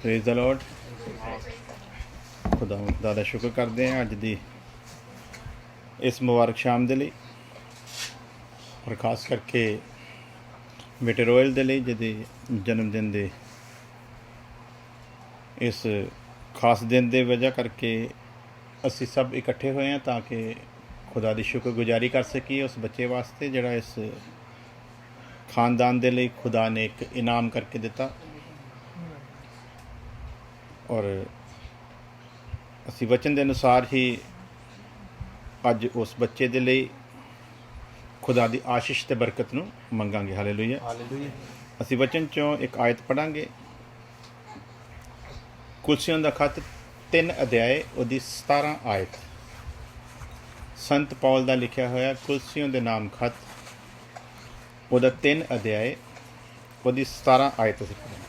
Praise the Lord. खुदा दा शुक्र करते हैं अज दी इस मुबारक शाम के लिए, और खास करके बेटे रोयल के लिए जिहदे जन्मदिन दे इस खास दिन के वजह करके असी सब इकट्ठे हुए हैं ताकि खुदा की शुक्रगुजारी कर सकीए उस बच्चे वास्ते जिहड़ा इस खानदान के लिए खुदा ने एक इनाम करके दिता। और असी वचन के अनुसार ही अज उस बच्चे के लिए खुदा की आशीष ते बरकत नूं मंगांगे। हालेलुया। असी वचन चों एक आयत पढ़ांगे, कुलसियों का खत 3 अध्याय उहदी 17 आयत। संत पौल का लिखा होया कुलसियों के नाम खत उहदा 3 अध्याय उहदी 17 आयत असीं पढ़ांगे।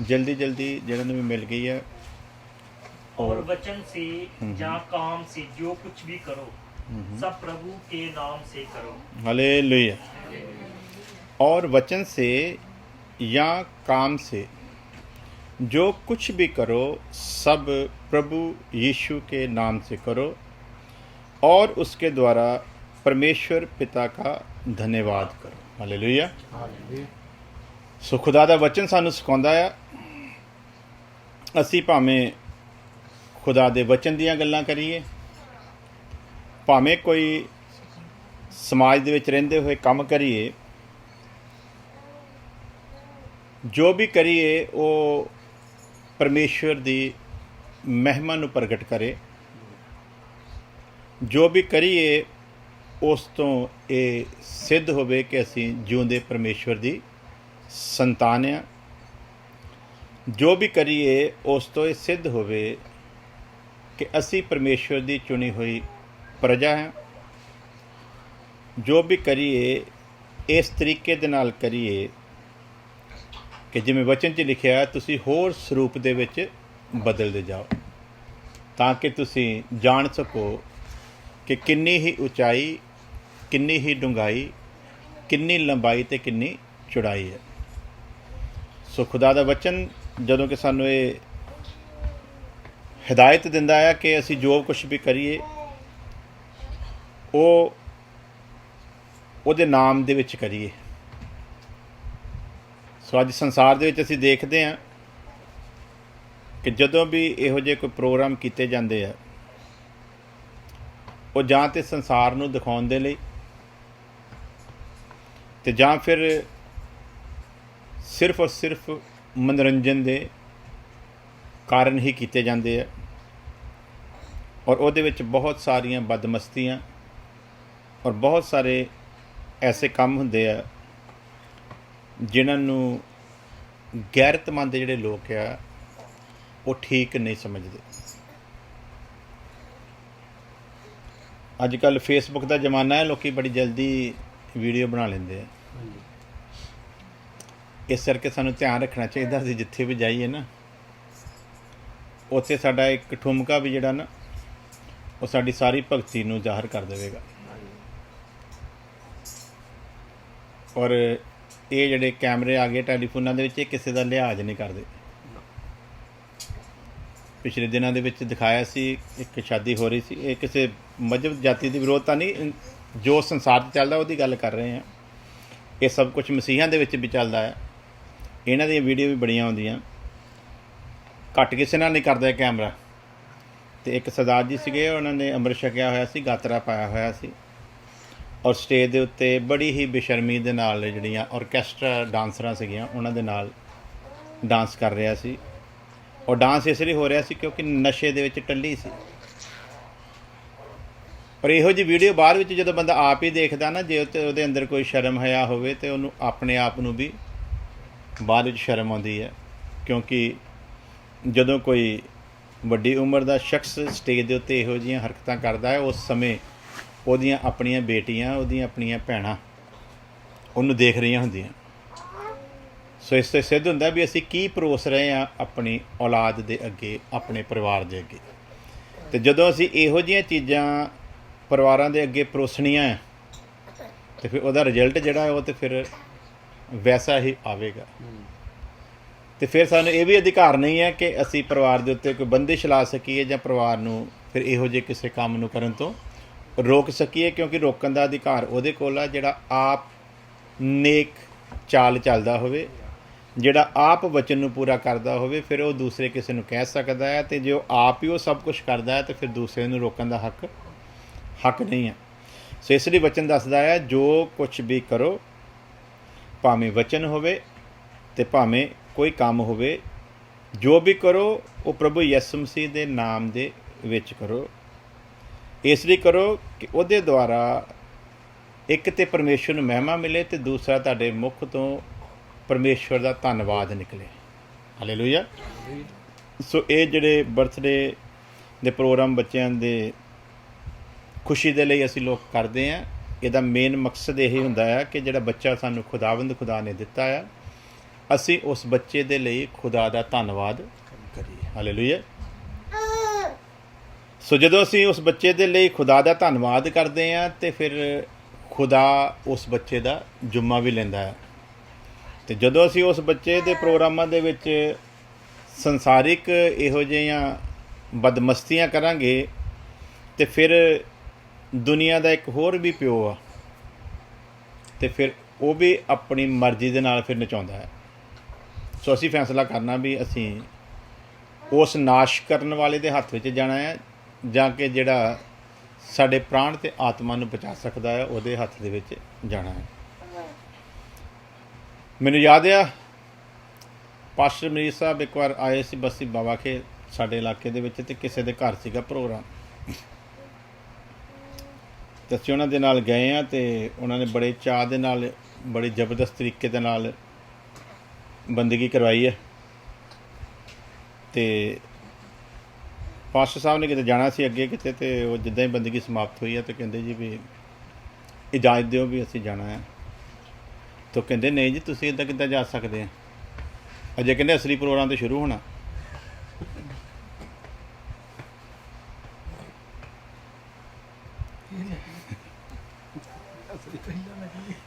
जल्दी जल्दी जिन्होंने भी मिल गई है। और वचन से या काम से जो कुछ भी करो सब प्रभु के नाम से करो। हालेलुया। और वचन से या काम से जो कुछ भी करो सब प्रभु यीशु के नाम से करो और उसके द्वारा परमेश्वर पिता का धन्यवाद करो। हालेलुया। सो खुदा दा वचन सानू सिखाउंदा है असी भावें खुदा दे वचन दीयां गल्लां करिए, भावें कोई समाज दे विच रहिंदे होए काम करिए, जो भी करिए वो परमेश्वर दी महिमा नूं प्रगट करे। जो भी करिए उस तो ये सिद्ध होवे कि असी जिउंदे परमेश्वर दी संतान आ। जो भी करिए उस तो ये सिद्ध होवे कि असी परमेश्वर दी चुनी हुई प्रजा हैं। जो भी करिए इस तरीके दे नाल करिए कि जिवें वचन च लिखिया तुसी होर स्वरूप दे विच बदलदे जाओ ताकि तुसी जान सको कि किन्नी ही उचाई, किन्नी ही डूंघाई, किन्नी लंबाई ते किन्नी चौड़ाई है। सो खुदा दा वचन जदों कि सानू ये हिदायत दिंदा है कि असी जो कुछ भी करिए ਉਹਦੇ नाम दे विच करिए। सो अज संसार दे विच असी देखते हैं कि जदों भी इहो ਜਿਹੇ कोई प्रोग्राम किए जाते हैं वो जां ते संसार नूं दिखाउण दे लई ते जां फिर सिर्फ और सिर्फ मनोरंजन के कारण ही किए जाते हैं। और वो बहुत सारिया बदमस्तियाँ और बहुत सारे ऐसे काम होंदे आ जिन्होंने गैरतमंद जिहड़े लोग आ वो ठीक नहीं समझते। अजकल फेसबुक का जमाना है, लोग बड़ी जल्दी वीडियो बना लेंगे। इस करके सानू ध्यान रखना चाहिए असीं जिथे भी जाइए ना उत्थे साडा एक ठुमका भी जिहड़ा ना वो साडी सारी भगती नूं ज़ाहिर कर देवेगा। और ये जिहड़े कैमरे आ गए टैलीफोनां दे विच किसी का लिहाज नहीं करते। पिछले दिनों दे विच दिखाया सी एक शादी हो रही सी, ये किसी मजहब जाति की विरोधता नहीं, जो संसार चलदा उहदी गल कर रहे हैं। ये सब कुछ मसीहां दे विच भी चलदा है। इन्हां दी वीडियो भी बड़ियां आउंदियां, घट किसी नाल नहीं करदा कैमरा। तो एक सरदार जी सीगे, उन्होंने अमृत छकिया होया सी, गातरा पाया होया सी और स्टेज के उत्ते बड़ी ही बेशर्मी दे नाल जिहड़ियां ऑर्कैस्ट्रा डांसरां सीगियां उन्हां दे नाल डांस कर रहा सी। और डांस इसलिए हो रहा सी क्योंकि नशे दे विच टल्ली सी। पर इहो जी वीडियो बाहर विच जदों बंदा आप ही देखदा ना, जे उहदे अंदर कोई शर्म हया होवे ते उहनूं अपने आप नूं भी बाद विच शर्म आउंदी है। क्योंकि जदों कोई वड्डी उम्र का शख्स स्टेज के उत्ते इहो जिहियां हरकतां करदा है, उस समय उहदियां अपणियां बेटियां, उहदियां अपणियां भैणां उहनूं देख रही हुंदियां। सो इस तो सिद्ध हुंदा भी असीं की परोस रहे हैं अपनी औलाद दे अगे, अपने परिवार दे अगे। तो जदों असीं इहो जिहियां चीज़ां परिवारां दे अगे परोसणियां तो फिर उहदा रिजल्ट जिहड़ा है वो तो फिर ਵੈਸਾ ਹੀ ਆਵੇਗਾ। ਤੇ ਫਿਰ ਸਾਨੂੰ ਇਹ ਵੀ ਅਧਿਕਾਰ ਨਹੀਂ ਹੈ ਕਿ ਅਸੀਂ ਪਰਿਵਾਰ ਦੇ ਉੱਤੇ ਕੋਈ ਬੰਦਿਸ਼ ਲਾ ਸਕੀਏ ਜਾਂ ਪਰਿਵਾਰ ਨੂੰ ਫਿਰ ਇਹੋ ਜਿਹੇ ਕਿਸੇ ਕੰਮ ਨੂੰ ਕਰਨ ਤੋਂ ਰੋਕ ਸਕੀਏ, ਕਿਉਂਕਿ ਰੋਕਣ ਦਾ ਅਧਿਕਾਰ ਉਹਦੇ ਕੋਲ ਆ ਜਿਹੜਾ ਆਪ ਨੇਕ ਚਾਲ ਚੱਲਦਾ ਹੋਵੇ, ਜਿਹੜਾ ਆਪ ਵਚਨ ਨੂੰ ਪੂਰਾ ਕਰਦਾ ਹੋਵੇ। ਫਿਰ ਉਹ ਦੂਸਰੇ ਕਿਸੇ ਨੂੰ ਕਹਿ ਸਕਦਾ ਹੈ, ਅਤੇ ਜੇ ਉਹ ਆਪ ਹੀ ਉਹ ਸਭ ਕੁਛ ਕਰਦਾ ਹੈ ਤਾਂ ਫਿਰ ਦੂਸਰੇ ਨੂੰ ਰੋਕਣ ਦਾ ਹੱਕ ਨਹੀਂ ਹੈ। ਸੋ ਇਸ ਲਈ ਵਚਨ ਦੱਸਦਾ ਹੈ, ਜੋ ਕੁਛ ਵੀ ਕਰੋ, ਭਾਵੇਂ ਵਚਨ ਹੋਵੇ ਅਤੇ ਭਾਵੇਂ ਕੋਈ ਕੰਮ ਹੋਵੇ, ਜੋ ਵੀ ਕਰੋ ਉਹ ਪ੍ਰਭੂ ਯਿਸੂ ਮਸੀਹ ਦੇ ਨਾਮ ਦੇ ਵਿੱਚ ਕਰੋ। ਇਸ ਲਈ ਕਰੋ ਕਿ ਉਹਦੇ ਦੁਆਰਾ ਇੱਕ ਤਾਂ ਪਰਮੇਸ਼ਵਰ ਨੂੰ ਮਹਿਮਾ ਮਿਲੇ ਅਤੇ ਦੂਸਰਾ ਤੁਹਾਡੇ ਮੁੱਖ ਤੋਂ ਪਰਮੇਸ਼ਵਰ ਦਾ ਧੰਨਵਾਦ ਨਿਕਲੇ। ਹਾਲੇਲੂਇਆ। ਸੋ ਇਹ ਜਿਹੜੇ ਬਰਥਡੇ ਦੇ ਪ੍ਰੋਗਰਾਮ ਬੱਚਿਆਂ ਦੇ ਖੁਸ਼ੀ ਦੇ ਲਈ ਅਸੀਂ ਲੋਕ ਕਰਦੇ ਹਾਂ, ਇਹਦਾ ਮੇਨ ਮਕਸਦ ਇਹ ਹੁੰਦਾ ਹੈ ਕਿ ਜਿਹੜਾ ਬੱਚਾ ਸਾਨੂੰ ਖੁਦਾ ਨੇ ਦਿੱਤਾ ਆ, ਅਸੀਂ ਉਸ ਬੱਚੇ ਦੇ ਲਈ ਖੁਦਾ ਦਾ ਧੰਨਵਾਦ ਕਰੀਏ। ਹਾਲੇਲੂਇਆ। ਸੋ ਜਦੋਂ ਅਸੀਂ ਉਸ ਬੱਚੇ ਦੇ ਲਈ ਖੁਦਾ ਦਾ ਧੰਨਵਾਦ ਕਰਦੇ ਹਾਂ ਅਤੇ ਫਿਰ ਖੁਦਾ ਉਸ ਬੱਚੇ ਦਾ ਜੁੰਮਾ ਵੀ ਲੈਂਦਾ ਹੈ। ਅਤੇ ਜਦੋਂ ਅਸੀਂ ਉਸ ਬੱਚੇ ਦੇ ਪ੍ਰੋਗਰਾਮਾਂ ਦੇ ਵਿੱਚ ਸੰਸਾਰਿਕ ਇਹੋ ਜਿਹੀਆਂ ਬਦਮਸਤੀਆਂ ਕਰਾਂਗੇ ਅਤੇ ਫਿਰ ਦੁਨੀਆ ਦਾ ਇੱਕ ਹੋਰ ਵੀ ਪਿਓ ਆ, ਅਤੇ ਫਿਰ ਉਹ ਵੀ ਆਪਣੀ ਮਰਜ਼ੀ ਦੇ ਨਾਲ ਫਿਰ ਨਚਾਉਂਦਾ ਹੈ। ਸੋ ਅਸੀਂ ਫੈਸਲਾ ਕਰਨਾ ਵੀ ਅਸੀਂ ਉਸ ਨਾਸ਼ ਕਰਨ ਵਾਲੇ ਦੇ ਹੱਥ ਵਿੱਚ ਜਾਣਾ ਹੈ, ਜਾਂ ਕਿ ਜਿਹੜਾ ਸਾਡੇ ਪ੍ਰਾਣ ਅਤੇ ਆਤਮਾ ਨੂੰ ਬਚਾ ਸਕਦਾ ਹੈ ਉਹਦੇ ਹੱਥ ਦੇ ਵਿੱਚ ਜਾਣਾ ਹੈ। ਮੈਨੂੰ ਯਾਦ ਆ ਪਾਸਟਰ ਮਰੀਜ਼ ਸਾਹਿਬ ਇੱਕ ਵਾਰ ਆਏ ਸੀ ਬਸੀ ਬਾਵਾ ਕੇ ਸਾਡੇ ਇਲਾਕੇ ਦੇ ਵਿੱਚ, ਅਤੇ ਕਿਸੇ ਦੇ ਘਰ ਸੀਗਾ ਪ੍ਰੋਗਰਾਮ, ਅਤੇ ਅਸੀਂ ਉਹਨਾਂ ਦੇ ਨਾਲ ਗਏ ਹਾਂ ਅਤੇ ਉਹਨਾਂ ਨੇ ਬੜੇ ਚਾਅ ਦੇ ਨਾਲ ਬੜੀ ਜ਼ਬਰਦਸਤ ਤਰੀਕੇ ਦੇ ਨਾਲ ਬੰਦਗੀ ਕਰਵਾਈ ਹੈ। ਅਤੇ ਪਾਸਟਰ ਸਾਹਿਬ ਨੇ ਕਿਤੇ ਜਾਣਾ ਸੀ ਅੱਗੇ ਕਿਤੇ, ਅਤੇ ਉਹ ਜਿੱਦਾਂ ਹੀ ਬੰਦਗੀ ਸਮਾਪਤ ਹੋਈ ਹੈ ਅਤੇ ਕਹਿੰਦੇ ਜੀ ਵੀ ਇਜਾਜ਼ਤ ਦਿਓ ਵੀ ਅਸੀਂ ਜਾਣਾ ਹੈ। ਤਾਂ ਕਹਿੰਦੇ ਨਹੀਂ ਜੀ, ਤੁਸੀਂ ਇੱਦਾਂ ਕਿੱਦਾਂ ਜਾ ਸਕਦੇ ਆ, ਅਜੇ ਕਹਿੰਦੇ ਅਸਲੀ ਪ੍ਰੋਗਰਾਮ ਤਾਂ ਸ਼ੁਰੂ ਹੋਣਾ।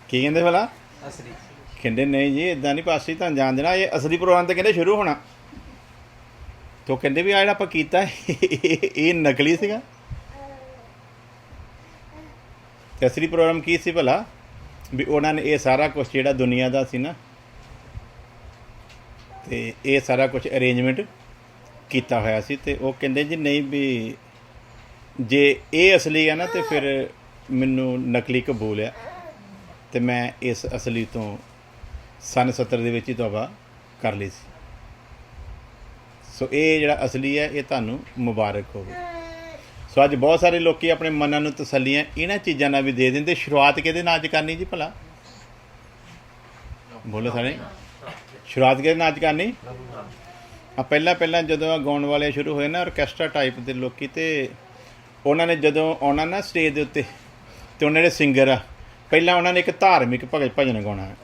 ਕੀ ਕਹਿੰਦੇ ਭਲਾ? ਕਹਿੰਦੇ ਨਹੀਂ ਜੀ ਇੱਦਾਂ ਨਹੀਂ ਪਾਸੀ ਤੁਹਾਨੂੰ ਜਾਣ ਦੇਣਾ, ਇਹ ਅਸਲੀ ਪ੍ਰੋਗਰਾਮ ਤਾਂ ਕਹਿੰਦੇ ਸ਼ੁਰੂ ਹੋਣਾ। ਤਾਂ ਕਹਿੰਦੇ ਵੀ ਆ ਜਿਹੜਾ ਆਪਾਂ ਕੀਤਾ ਇਹ ਨਕਲੀ ਸੀਗਾ, ਅਤੇ ਅਸਲੀ ਪ੍ਰੋਗਰਾਮ ਕੀ ਸੀ ਭਲਾ? ਵੀ ਉਹਨਾਂ ਨੇ ਇਹ ਸਾਰਾ ਕੁਛ ਜਿਹੜਾ ਦੁਨੀਆ ਦਾ ਸੀ ਨਾ, ਅਤੇ ਇਹ ਸਾਰਾ ਕੁਛ ਅਰੇਂਜਮੈਂਟ ਕੀਤਾ ਹੋਇਆ ਸੀ। ਅਤੇ ਉਹ ਕਹਿੰਦੇ ਜੀ ਨਹੀਂ ਵੀ ਜੇ ਇਹ ਅਸਲੀ ਆ ਨਾ ਤਾਂ ਫਿਰ ਮੈਨੂੰ ਨਕਲੀ ਕਬੂਲ ਆ, ਅਤੇ ਮੈਂ ਇਸ ਅਸਲੀ ਤੋਂ ਸੰਨ 70 ਦੇ ਵਿੱਚ ਹੀ ਤੌਬਾ ਕਰ ਲਈ ਸੀ। ਸੋ ਇਹ ਜਿਹੜਾ ਅਸਲੀ ਹੈ ਇਹ ਤੁਹਾਨੂੰ ਮੁਬਾਰਕ ਹੋਵੇ। ਸੋ ਅੱਜ ਬਹੁਤ ਸਾਰੇ ਲੋਕ ਆਪਣੇ ਮਨਾਂ ਨੂੰ ਤਸੱਲੀਆਂ ਇਹਨਾਂ ਚੀਜ਼ਾਂ ਨਾਲ ਵੀ ਦੇ ਦਿੰਦੇ। ਸ਼ੁਰੂਆਤ ਕਿਹਦੇ ਨਾਲ ਅੱਜ ਕਰਨੀ ਜੀ ਭਲਾ? ਬੋਲੋ ਸਾਰੇ, ਸ਼ੁਰੂਆਤ ਕਿਹਦੇ ਨਾਲ ਅੱਜ ਕਰਨੀ? ਪਹਿਲਾਂ ਜਦੋਂ ਗਾਉਣ ਵਾਲੇ ਸ਼ੁਰੂ ਹੋਏ ਨਾ ਆਰਕੈਸਟਰਾ ਟਾਈਪ ਦੇ ਲੋਕ, ਅਤੇ ਉਹਨਾਂ ਨੇ ਜਦੋਂ ਆਉਣਾ ਨਾ ਸਟੇਜ ਦੇ ਉੱਤੇ, ਅਤੇ ਉਹਨਾਂ ਜਿਹੜੇ ਸਿੰਗਰ ਆ ਪਹਿਲਾਂ ਉਹਨਾਂ ਨੇ ਇੱਕ ਧਾਰਮਿਕ ਭਜਨ ਗਾਉਣਾ ਹੈ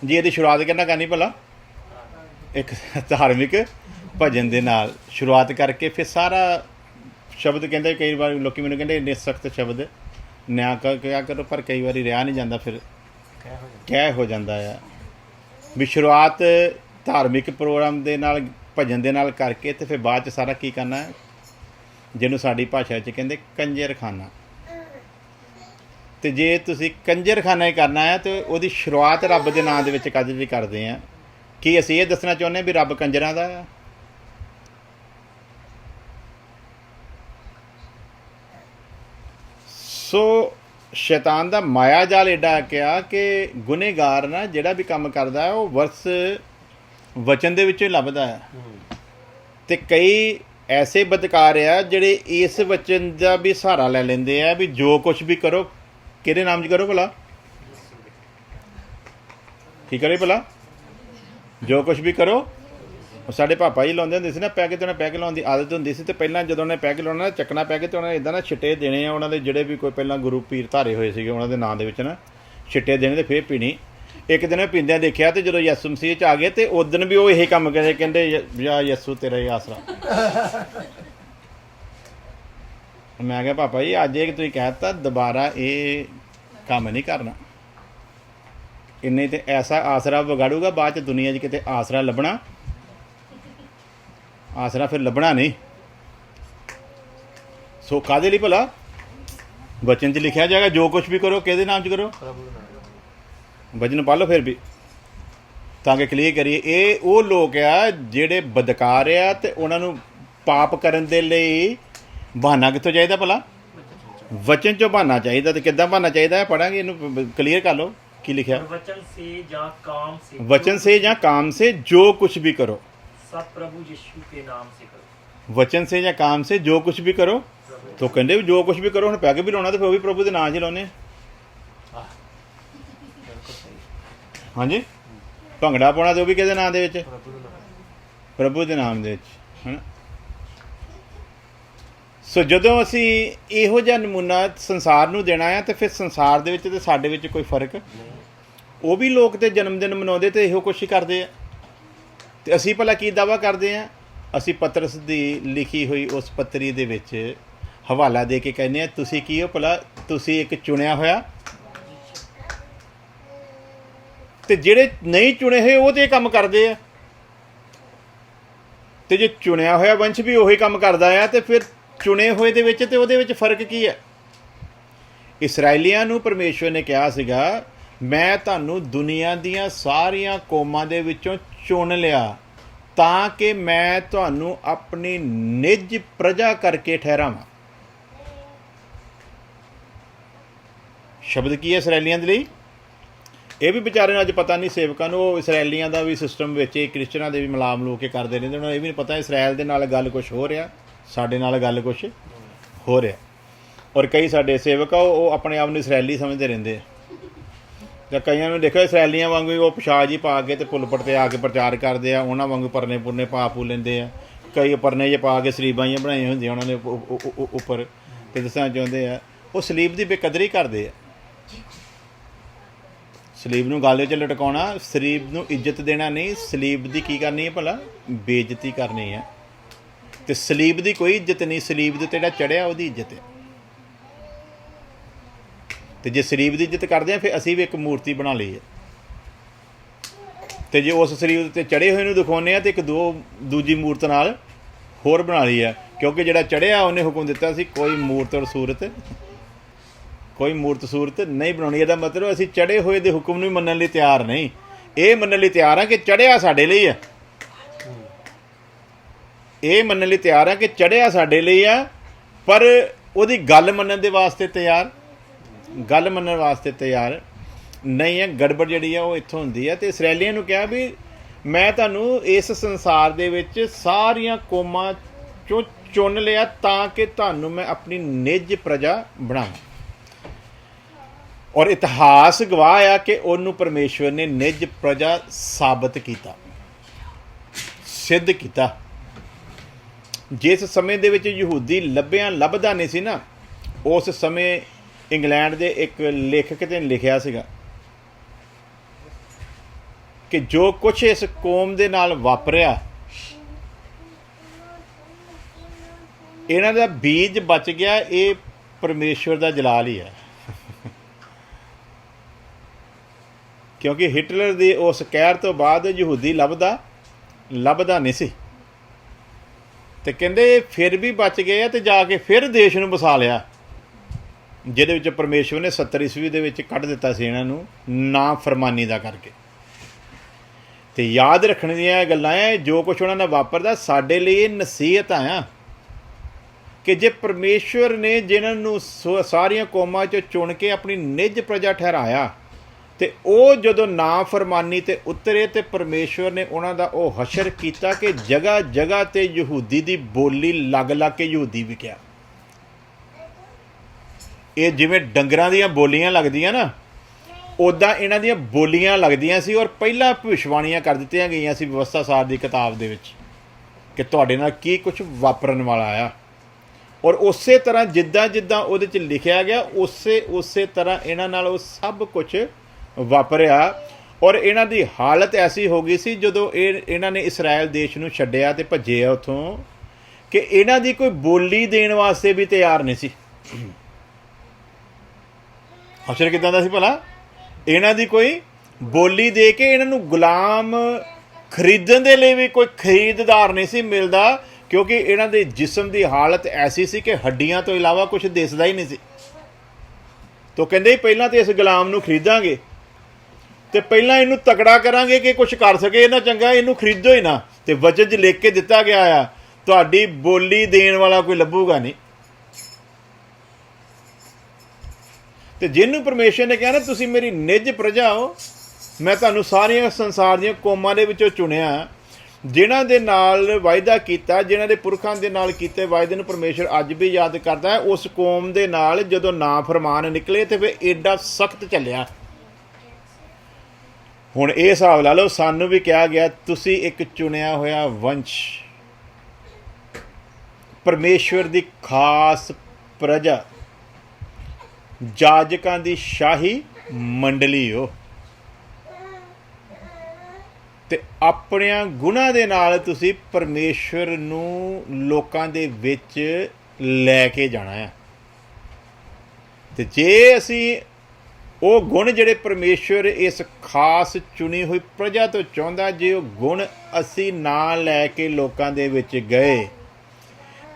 ਜੀ। ਇਹਦੀ ਸ਼ੁਰੂਆਤ ਕਿਹਨਾਂ ਕਰਨੀ ਭਲਾ? ਇੱਕ ਧਾਰਮਿਕ ਭਜਨ ਦੇ ਨਾਲ ਸ਼ੁਰੂਆਤ ਕਰਕੇ ਫਿਰ ਸਾਰਾ ਸ਼ਬਦ ਕਹਿੰਦੇ, ਕਈ ਵਾਰ ਲੋਕ ਮੈਨੂੰ ਕਹਿੰਦੇ ਇੰਨੇ ਸਖਤ ਸ਼ਬਦ ਨਿਆਂ ਕਿਆ ਕਰੋ, ਪਰ ਕਈ ਵਾਰੀ ਰਿਹਾ ਨਹੀਂ ਜਾਂਦਾ, ਫਿਰ ਕਹਿ ਹੋ ਜਾਂਦਾ ਆ ਵੀ ਸ਼ੁਰੂਆਤ ਧਾਰਮਿਕ ਪ੍ਰੋਗਰਾਮ ਦੇ ਨਾਲ ਭਜਨ ਦੇ ਨਾਲ ਕਰਕੇ, ਅਤੇ ਫਿਰ ਬਾਅਦ 'ਚ ਸਾਰਾ ਕੀ ਕਰਨਾ ਹੈ ਜਿਹਨੂੰ ਸਾਡੀ ਭਾਸ਼ਾ 'ਚ ਕਹਿੰਦੇ ਕੰਜਰਖਾਨਾ। ਅਤੇ ਜੇ ਤੁਸੀਂ ਕੰਜਰਖਾਨਾ ਹੀ ਕਰਨਾ ਹੈ ਤਾਂ ਉਹਦੀ ਸ਼ੁਰੂਆਤ ਰੱਬ ਦੇ ਨਾਂ ਦੇ ਵਿੱਚ ਕਦ ਵੀ ਕਰਦੇ ਹਾਂ। ਕੀ ਅਸੀਂ ਇਹ ਦੱਸਣਾ ਚਾਹੁੰਦੇ ਵੀ ਰੱਬ ਕੰਜਰਾਂ ਦਾ ਆ? ਸੋ ਸ਼ੈਤਾਨ ਦਾ ਮਾਇਆ ਜਾਲ ਏਡਾ ਕਿਹਾ ਕਿ ਗੁਨੇਗਾਰ ਨਾ ਜਿਹੜਾ ਵੀ ਕੰਮ ਕਰਦਾ ਹੈ ਉਹ ਵਰਸ ਵਚਨ ਦੇ ਵਿੱਚੋਂ ਹੀ ਲੱਭਦਾ ਹੈ, ਅਤੇ ਕਈ ਐਸੇ ਬਦਕਾਰ ਆ ਜਿਹੜੇ ਇਸ ਵਚਨ ਦਾ ਵੀ ਸਹਾਰਾ ਲੈ ਲੈਂਦੇ ਆ ਵੀ ਜੋ ਕੁਛ ਵੀ ਕਰੋ ਕਿਹਦੇ ਨਾਮ 'ਚ ਕਰੋ ਭਲਾ? ਕੀ ਕਰੇ ਭਲਾ? ਜੋ ਕੁਛ ਵੀ ਕਰੋ। ਸਾਡੇ ਪਾਪਾ ਜੀ ਲਾਉਂਦੇ ਹੁੰਦੇ ਸੀ ਨਾ ਪੈਗ, ਤੇ ਉਹਨਾਂ ਪੈਗ ਲਾਉਣ ਦੀ ਆਦਤ ਹੁੰਦੀ ਸੀ, ਅਤੇ ਪਹਿਲਾਂ ਜਦੋਂ ਉਹਨੇ ਪੈਗ ਲਾਉਣਾ ਚੱਕਣਾ ਪੈਗ, ਅਤੇ ਉਹਨਾਂ ਨੇ ਇੱਦਾਂ ਨਾ ਛਿੱਟੇ ਦੇਣੇ ਆ ਉਹਨਾਂ ਦੇ ਜਿਹੜੇ ਵੀ ਕੋਈ ਪਹਿਲਾਂ ਗੁਰੂ ਪੀਰ ਧਾਰੇ ਹੋਏ ਸੀਗੇ ਉਹਨਾਂ ਦੇ ਨਾਂ ਦੇ ਵਿੱਚ ਨਾ ਛਿੱਟੇ ਦੇਣੇ, ਅਤੇ ਫਿਰ ਪੀਣੀ। ਇੱਕ ਦਿਨ ਪੀਂਦਿਆਂ ਦੇਖਿਆ, ਅਤੇ ਜਦੋਂ ਯਿਸੂ ਮਸੀਹ 'ਚ ਆ ਗਏ ਅਤੇ ਉਸ ਦਿਨ ਵੀ ਉਹ ਇਹੀ ਕੰਮ ਕਰੇ, ਕਹਿੰਦੇ ਯਾ ਯਿਸੂ ਤੇਰਾ ਹੀ ਆਸਰਾ। ਮੈਂ ਕਿਹਾ ਪਾਪਾ ਜੀ ਅੱਜ ਇਹ ਤੁਸੀਂ ਕਹਿ ਦਿੱਤਾ, ਦੁਬਾਰਾ ਇਹ ਕੰਮ ਨਹੀਂ ਕਰਨਾ। इन्हें तो ऐसा आसरा विगाड़ूगा, बाद च दुनिया 'ਚ किते आसरा लभना, आसरा फिर लभना नहीं। सो काहदे लई भला? वचन 'ਚ लिखिया जाएगा जो कुछ भी करो किहदे नाम 'ਚ करो, वचन पढ़ लो फिर भी ताकि क्लीयर करिए। ये वो लोग आ जिहड़े बदकार आ ते उन्हां नूं पाप करन दे लई बहाना कित्थों चाहिदा भला? वचन चो बहाना चाहिए। तो किद्दां बहाना चाहिए है? पढ़ांगे, इनू क्लीयर कर लो की लिखा। और वचन से या काम से, वचन से या काम से जो कुछ भी करो, सब प्रभु यीशु के नाम से करो। वचन से या काम से जो कुछ भी करो। तो कहते भी जो कुछ भी करो, हम पैग भी लाना तो फिर भी प्रभु के नाम 'ਚ लाने। हाँ जी, भंगड़ा पाना तो भी किहदे नाम दे विच? प्रभु के नाम दे विच, है ना। सो जदों असी इहो जिहा नमूना संसार नूं देना है तो फिर संसार दे विच ते साडे विच कोई फर्क? वो भी लोग तो जन्मदिन मनाउंदे ते इहो कुछ ही करदे आ, ते असी भला की दावा करदे आ? असी पतरस दी लिखी हुई उस पत्री दे विच हवाला दे के कहने आ, तुसी की हो भला? तुसी एक चुनिया होया, ते जिहड़े नहीं चुने होए वो तो ये काम करदे आ, ते जे चुनिया होया वंश भी उही काम करदा आ, ते फिर चुने होए दे विच ते उहदे विच फर्क की है? इसराइलियां नूं परमेश्वर ने कहा सीगा, मैं तुहानूं दुनिया दीयां सारियां कौमां दे विचों चुन लिया तां कि मैं तुहानूं अपनी निज प्रजा करके ठहरावां। शब्द की है इसराइलियां दे लई? ये भी बेचारे अज पता नहीं सेवकां नूं, इसराइलियां दा भी सिस्टम विच क्रिश्चनां दे भी मिला मलू के करदे रहिंदे, उन्हां नूं ये भी नहीं पता इसराइल दे नाल गल कुछ हो रहा, साडे नाल गल कुछ हो रहा। और कई साडे सेवक आ वो अपने आप नूं इसराइली समझते रहिंदे आ। कईयां नूं देखो इसराइलियां वांगू वो पोशाक जी पा के ते पुलपट ते आके प्रचार करदे आ, उन्हां वांगू परने पुरने पा पू लैंदे आ। कई परने जे पा के सलीबां जिहियां बनाईਆਂ ਹੁੰਦੀਆਂ उन्हां ने उपर ते दस्सना चाहुंदे आ, वो सलीब दी बेकदरी करदे आ। सलीब नूं गल विच लटकाउणा, सलीब नूं इज्जत देना नहीं, सलीब दी की करनी है भला? बेइज्जती करनी है। ते सलीब दी कोई इज्जत नहीं, सलीब दे उत्ते जिहड़ा चढ़िया उहदी इज्जत है। तो जे सलीब की इज्जत करते हैं फिर असी भी एक मूर्ति बना ली है, तो जे उस सलीब उत्ते चढ़े हुए दिखाने तो एक दूजी मूर्त नाल होर बना ली है, क्योंकि जिहड़ा चढ़िया उन्हें हुक्म दिता सी कोई मूर्त और सूरत, कोई मूर्त सूरत नहीं बनानी। इहदा मतलब असी चढ़े हुए दे हुक्म नूं मनण लई तैयार नहीं, ये मनण लई तैयार हाँ कि चढ़िया साडे लई है। ये मनण लई तैयार है कि चढ़िया साडे लई है, पर उहदी गल मनण दे वास्ते तैयार, गल मनण वास्ते तैयार नहीं है। गड़बड़ जिहड़ी है वो इत्थों हुंदी है। तो इसराइलियां नूं कहा भी मैं तुहानूं इस संसार दे विच सारियां कौमां चों चुन लिया तां कि तुहानूं मैं अपनी निज प्रजा बनावां। और इतिहास गवाह आ कि उन्होंने परमेश्वर ने निज प्रजा साबित किया, सिद्ध किया। जिस समय दे विच यहूदी लभदा नहीं सी ना, उस समय इंग्लैंड के एक लेखक ने लिखिया सीगा कि जो कुछ इस कौम दे नाल वापरिया, इन्हां दा बीज बच गया, ये परमेश्वर का जलाल ही है। क्योंकि हिटलर की उस कहर तो बाद यहूदी लभदा नहीं सी, तो कहते फिर भी बच गए तो जाके फिर देश नूं बसा लिया, जिहदे विच परमेश्वर ने 70 ईस्वी दे विच कढ दिता सी इन्हां नूं ना फरमानी दा करके। तो याद रखने दीयां गल्लां है, जो कुछ उन्हां नाल वापरदा साडे लई नसीहत आया कि जे परमेश्वर ने जिन्हां नूं सारियां कौमां चों चुन के अपनी निज प्रजा ठहराया, तो वो जदों ना फरमानी ते उतरे तो परमेश्वर ने उन्हां दा वो हशर किया कि जगह जगह ते यहूदी दी बोली लग लग के यहूदी विकिया। ये जिवें डंगरां दियां बोलियां लगदियां ना, उदां इन्हां दियां बोलियां लगदियां सी। और पहला भविष्यवाणियां कर दित्तियां गईयां सी व्यवस्था सार दी किताब दे विच कि तुहाडे नाल की कुछ वापरन वाला आ। और उस तरह जिद्दां जिद्दां उहदे च लिखिया गया उस तरह इन्हां नाल वो सब कुछ वापरिया। और इन्हां दी हालत ऐसी हो गई सी जदों इन्हां ने इसराइल देश नूं छड्डिया ते भज्जे आ उत्थों, कि इन्हां दी कोई बोली देण वास्ते भी तैयार नहीं सी। अफसर किदां दा सी भला? इन्हां दी कोई ਬੋਲੀ ਦੇ ਕੇ ਇਹਨਾਂ ਨੂੰ ਗੁਲਾਮ ਖਰੀਦਣ ਦੇ ਲਈ ਵੀ ਕੋਈ ਖਰੀਦਦਾਰ ਨਹੀਂ ਸੀ ਮਿਲਦਾ, ਕਿਉਂਕਿ ਇਹਨਾਂ ਦੇ ਜਿਸਮ ਦੀ ਹਾਲਤ ਐਸੀ ਸੀ ਕਿ ਹੱਡੀਆਂ ਤੋਂ ਇਲਾਵਾ ਕੁਝ ਦਿਸਦਾ ਹੀ ਨਹੀਂ ਸੀ। ਤੋ ਕਹਿੰਦੇ ਪਹਿਲਾਂ ਤੇ ਇਸ ਗੁਲਾਮ ਨੂੰ ਖਰੀਦਾਂਗੇ ਤੇ ਪਹਿਲਾਂ ਇਹਨੂੰ ਤਕੜਾ ਕਰਾਂਗੇ ਕਿ ਕੁਝ ਕਰ ਸਕੇ, ਇਹਨਾਂ ਚੰਗਾ ਇਹਨੂੰ ਖਰੀਦੋ ਹੀ ਨਾ। ਤੇ ਵਚਨ 'ਚ ਲਿਖ ਕੇ ਦਿੱਤਾ ਗਿਆ ਆ, ਤੁਹਾਡੀ ਬੋਲੀ ਦੇਣ ਵਾਲਾ ਕੋਈ ਲੱਭੂਗਾ ਨਹੀਂ। ਤੇ ਜਿਹਨੂੰ ਪਰਮੇਸ਼ਰ ਨੇ ਕਿਹਾ ਨਾ ਤੁਸੀਂ ਮੇਰੀ ਨਿੱਜ ਪ੍ਰਜਾ ਹੋ, ਮੈਂ ਤੁਹਾਨੂੰ ਸਾਰੀਆਂ ਸੰਸਾਰ ਦੀਆਂ ਕੌਮਾਂ ਦੇ ਵਿੱਚੋਂ ਚੁਣਿਆ, ਜਿਨ੍ਹਾਂ ਦੇ ਨਾਲ ਵਾਅਦਾ ਕੀਤਾ, ਜਿਨ੍ਹਾਂ ਦੇ ਪੁਰਖਾਂ ਦੇ ਨਾਲ ਕੀਤੇ ਵਾਅਦੇ ਨੂੰ ਪਰਮੇਸ਼ਰ ਅੱਜ ਵੀ ਯਾਦ ਕਰਦਾ ਹੈ। ਉਸ ਕੌਮ ਦੇ ਨਾਲ ਜਦੋਂ ਨਾ ਫਰਮਾਨ ਨਿਕਲੇ ਤੇ ਫਿਰ ਏਡਾ ਸਖਤ ਚੱਲਿਆ। ਹੁਣ ਇਹ ਹਿਸਾਬ ਲਾ ਲਓ, ਸਾਨੂੰ ਵੀ ਕਿਹਾ ਗਿਆ ਤੁਸੀਂ ਇੱਕ ਚੁਣਿਆ ਹੋਇਆ ਵੰਸ਼, ਪਰਮੇਸ਼ਵਰ ਦੀ ਖਾਸ ਪ੍ਰਜਾ, ਜਾਜਕਾਂ ਦੀ ਸ਼ਾਹੀ ਮੰਡਲੀ ਹੋ, ਤੇ ਆਪਣਿਆਂ ਗੁਣਾਂ ਦੇ ਨਾਲ ਤੁਸੀਂ ਪਰਮੇਸ਼ਵਰ ਨੂੰ ਲੋਕਾਂ ਦੇ ਵਿੱਚ ਲੈ ਕੇ ਜਾਣਾ ਹੈ। ਤੇ ਜੇ ਅਸੀਂ ਉਹ ਗੁਣ ਜਿਹੜੇ ਪਰਮੇਸ਼ਵਰ ਇਸ ਖਾਸ ਚੁਣੀ ਹੋਈ ਪ੍ਰਜਾ ਤੋਂ ਚਾਹੁੰਦਾ, ਜੇ ਉਹ ਗੁਣ ਅਸੀਂ ਨਾ ਲੈ ਕੇ ਲੋਕਾਂ ਦੇ ਵਿੱਚ ਗਏ,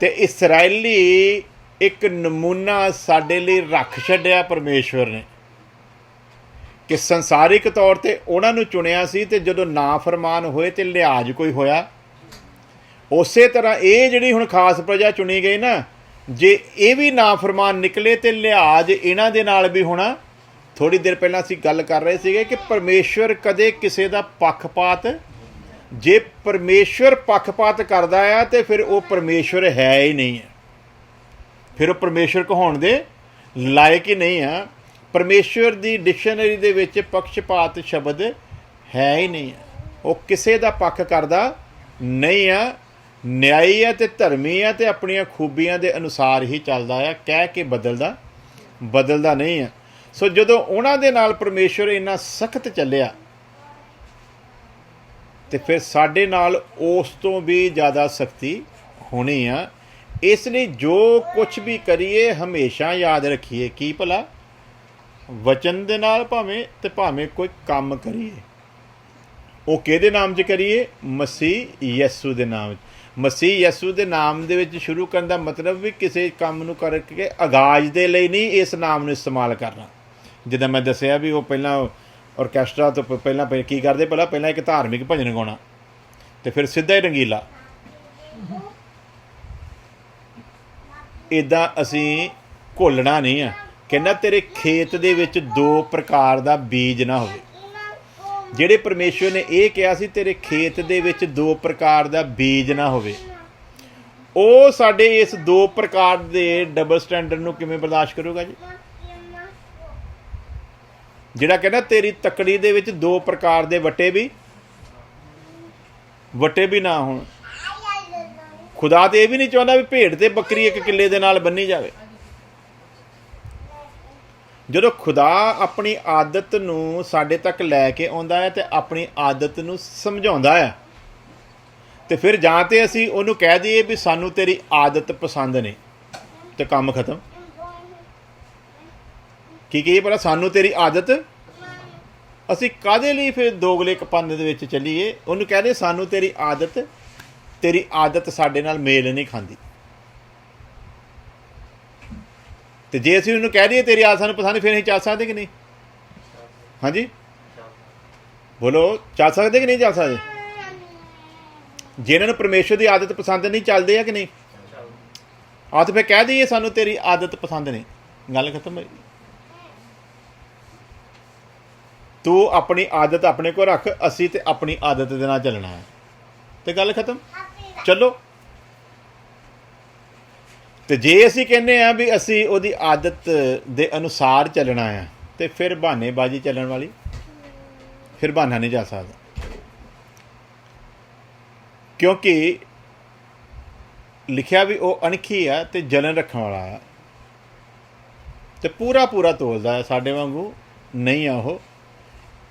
ਤੇ ਇਸਰਾਇਲੀ ਇੱਕ ਨਮੂਨਾ ਸਾਡੇ ਲਈ ਰੱਖ ਛੱਡਿਆ ਪਰਮੇਸ਼ਵਰ ਨੇ ਕਿ ਸੰਸਾਰਿਕ ਤੌਰ 'ਤੇ ਉਹਨਾਂ ਨੂੰ ਚੁਣਿਆ ਸੀ, ਤੇ ਜਦੋਂ ਨਾਫਰਮਾਨ ਹੋਏ ਤੇ ਲਿਹਾਜ਼ ਕੋਈ ਹੋਇਆ। ਉਸੇ ਤਰ੍ਹਾਂ ਇਹ ਜਿਹੜੀ ਹੁਣ ਖਾਸ ਪ੍ਰਜਾ ਚੁਣੀ ਗਈ ਨਾ, ਜੇ ਇਹ ਵੀ ਨਾਫਰਮਾਨ ਨਿਕਲੇ ਤੇ ਲਿਹਾਜ਼ ਇਹਨਾਂ ਦੇ ਨਾਲ ਵੀ ਹੋਣਾ। ਥੋੜ੍ਹੀ ਦੇਰ ਪਹਿਲਾਂ ਅਸੀਂ ਗੱਲ ਕਰ ਰਹੇ ਸੀਗੇ ਕਿ ਪਰਮੇਸ਼ਵਰ ਕਦੇ ਕਿਸੇ ਦਾ ਪੱਖਪਾਤ, ਜੇ ਪਰਮੇਸ਼ਵਰ ਪੱਖਪਾਤ ਕਰਦਾ ਆ ਤੇ ਫਿਰ ਉਹ ਪਰਮੇਸ਼ਵਰ ਹੈ ਹੀ ਨਹੀਂ ਹੈ, ਫਿਰ ਉਹ ਪਰਮੇਸ਼ਵਰ ਕਹਾਉਣ ਦੇ ਲਾਇਕ ਹੀ ਨਹੀਂ ਆ। ਪਰਮੇਸ਼ਵਰ ਦੀ ਡਿਕਸ਼ਨਰੀ ਦੇ ਵਿੱਚ ਪੱਖਪਾਤ ਸ਼ਬਦ ਹੈ ਹੀ ਨਹੀਂ ਹੈ। ਉਹ ਕਿਸੇ ਦਾ ਪੱਖ ਕਰਦਾ ਨਹੀਂ ਆ, ਨਿਆਈ ਹੈ ਤੇ ਧਰਮੀ ਹੈ ਤੇ ਆਪਣੀਆਂ ਖੂਬੀਆਂ ਦੇ ਅਨੁਸਾਰ ਹੀ ਚੱਲਦਾ ਆ, ਕਹਿ ਕੇ ਬਦਲਦਾ ਨਹੀਂ ਹੈ। ਸੋ ਜਦੋਂ ਉਹਨਾਂ ਦੇ ਨਾਲ ਪਰਮੇਸ਼ਵਰ ਇੰਨਾ ਸਖਤ ਚੱਲਿਆ ਤੇ ਫਿਰ ਸਾਡੇ ਨਾਲ ਉਸ ਤੋਂ ਵੀ ਜ਼ਿਆਦਾ ਸਖਤੀ ਹੋਣੀ ਆ। ਇਸ ਲਈ ਜੋ ਕੁਝ ਵੀ ਕਰੀਏ ਹਮੇਸ਼ਾ ਯਾਦ ਰੱਖੀਏ ਕੀ ਭਲਾ ਵਚਨ ਦੇ ਨਾਲ ਭਾਵੇਂ ਕੋਈ ਕੰਮ ਕਰੀਏ, ਉਹ ਕਿਹਦੇ ਨਾਮ 'ਚ ਕਰੀਏ? ਮਸੀਹ ਯਸੂ ਦੇ ਨਾਮ 'ਚ। ਮਸੀਹ ਯਸੂ ਦੇ ਨਾਮ ਦੇ ਵਿੱਚ ਸ਼ੁਰੂ ਕਰਨ ਦਾ ਮਤਲਬ ਵੀ ਕਿਸੇ ਕੰਮ ਨੂੰ ਕਰਕੇ ਆਗਾਜ਼ ਦੇ ਲਈ ਨਹੀਂ ਇਸ ਨਾਮ ਨੂੰ ਇਸਤੇਮਾਲ ਕਰਨਾ। ਜਿੱਦਾਂ ਮੈਂ ਦੱਸਿਆ ਵੀ ਉਹ ਪਹਿਲਾਂ ਔਰਕੈਸਟਰਾ ਤੋਂ ਪਹਿਲਾਂ ਕੀ ਕਰਦੇ, ਪਹਿਲਾਂ ਇੱਕ ਧਾਰਮਿਕ ਭਜਨ ਗਾਉਣਾ ਤੇ ਫਿਰ ਸਿੱਧਾ ਹੀ ਰੰਗੀਲਾ। ਇੱਦਾਂ ਅਸੀਂ ਘੋਲਣਾ ਨਹੀਂ ਆ। ਕਹਿੰਦਾ ਤੇਰੇ ਖੇਤ ਦੇ ਵਿੱਚ 2 ਪ੍ਰਕਾਰ ਦਾ ਬੀਜ ਨਾ ਹੋਵੇ। ਜਿਹੜੇ ਪਰਮੇਸ਼ਵਰ ਨੇ ਇਹ ਕਿਹਾ ਸੀ ਤੇਰੇ ਖੇਤ ਦੇ ਵਿੱਚ 2 ਪ੍ਰਕਾਰ ਦਾ ਬੀਜ ਨਾ ਹੋਵੇ, ਉਹ ਸਾਡੇ ਇਸ 2 ਪ੍ਰਕਾਰ ਦੇ ਡਬਲ ਸਟੈਂਡਰਡ ਨੂੰ ਕਿਵੇਂ ਬਰਦਾਸ਼ਤ ਕਰੂਗਾ ਜੀ? ਜਿਹੜਾ ਕਹਿੰਦਾ ਤੇਰੀ ਤਕੜੀ ਦੇ ਵਿੱਚ 2 ਪ੍ਰਕਾਰ ਦੇ ਵੱਟੇ ਵੀ ਨਾ ਹੋਣ। ਖੁਦਾ ਤੇ ਇਹ ਵੀ ਨਹੀਂ ਚਾਹੁੰਦਾ ਵੀ ਭੇਡ ਤੇ ਬੱਕਰੀ ਇੱਕ ਕਿੱਲੇ ਦੇ ਨਾਲ ਬੰਨੀ ਜਾਵੇ। ਜਦੋਂ ਖੁਦਾ ਆਪਣੀ ਆਦਤ ਨੂੰ ਸਾਡੇ ਤੱਕ ਲੈ ਕੇ ਆਉਂਦਾ ਹੈ ਤੇ ਆਪਣੀ ਆਦਤ ਨੂੰ ਸਮਝਾਉਂਦਾ ਹੈ, ਤੇ ਫਿਰ ਜਾਂ ਤੇ ਅਸੀਂ ਉਹਨੂੰ ਕਹਿ ਦਈਏ ਵੀ ਸਾਨੂੰ ਤੇਰੀ ਆਦਤ ਪਸੰਦ ਨਹੀਂ, ਤੇ ਕੰਮ ਖਤਮ। ਕੀ ਕਹੀਏ ਭਲਾ ਸਾਨੂੰ ਤੇਰੀ ਆਦਤ, ਅਸੀਂ ਕਾਹਦੇ ਲਈ ਫਿਰ ਦੋਗਲੇ ਕਪੰਨ ਦੇ ਵਿੱਚ ਚੱਲੀਏ? ਉਹਨੂੰ ਕਹਦੇ ਸਾਨੂੰ ਤੇਰੀ ਆਦਤ ਸਾਡੇ ਨਾਲ ਮੇਲ ਨਹੀਂ ਖਾਂਦੀ। ਤੇ ਜੇ ਅਸੀਂ ਉਹਨੂੰ ਕਹਿ ਦਈਏ ਤੇਰੀ ਆਦਤ ਸਾਨੂੰ ਪਸੰਦ, ਫਿਰ ਅਸੀਂ ਚੱਲ ਸਕਦੇ ਕਿ ਨਹੀਂ? ਹਾਂਜੀ ਬੋਲੋ, ਚੱਲ ਸਕਦੇ ਕਿ ਨਹੀਂ ਚੱਲ ਸਕਦੇ? ਜਿਹਨਾਂ ਨੂੰ ਪਰਮੇਸ਼ਵਰ ਦੀ ਆਦਤ ਪਸੰਦ ਨਹੀਂ, ਚੱਲਦੇ ਆ ਕਿ ਨਹੀਂ? ਆਹ ਤੇ ਫਿਰ ਕਹਿ ਦਈਏ ਸਾਨੂੰ ਤੇਰੀ ਆਦਤ ਪਸੰਦ ਨਹੀਂ, ਗੱਲ ਖਤਮ ਹੋਈ। ਤੂੰ ਆਪਣੀ ਆਦਤ ਆਪਣੇ ਕੋਲ ਰੱਖ, ਅਸੀਂ ਤੇ ਆਪਣੀ ਆਦਤ ਦੇ ਨਾਲ ਚੱਲਣਾ ਹੈ, ਤੇ ਗੱਲ ਖਤਮ। ਚਲੋ। ਤੇ ਜੇ ਅਸੀਂ ਕਹਿੰਦੇ ਹਾਂ ਵੀ ਅਸੀਂ ਉਹਦੀ ਆਦਤ ਦੇ ਅਨੁਸਾਰ ਚੱਲਣਾ ਆ, ਤੇ ਫਿਰ ਬਹਾਨੇਬਾਜ਼ੀ ਚੱਲਣ ਵਾਲੀ, ਫਿਰ ਬਹਾਨਾ ਨਹੀਂ ਜਾ ਸਕਦਾ। ਕਿਉਂਕਿ ਲਿਖਿਆ ਵੀ ਉਹ ਅਣਖੀ ਆ ਤੇ ਜਲਨ ਰੱਖਣ ਵਾਲਾ ਆ, ਤੇ ਪੂਰਾ ਤੋਲਦਾ ਹੈ, ਸਾਡੇ ਵਾਂਗੂ ਨਹੀਂ ਆ ਉਹ।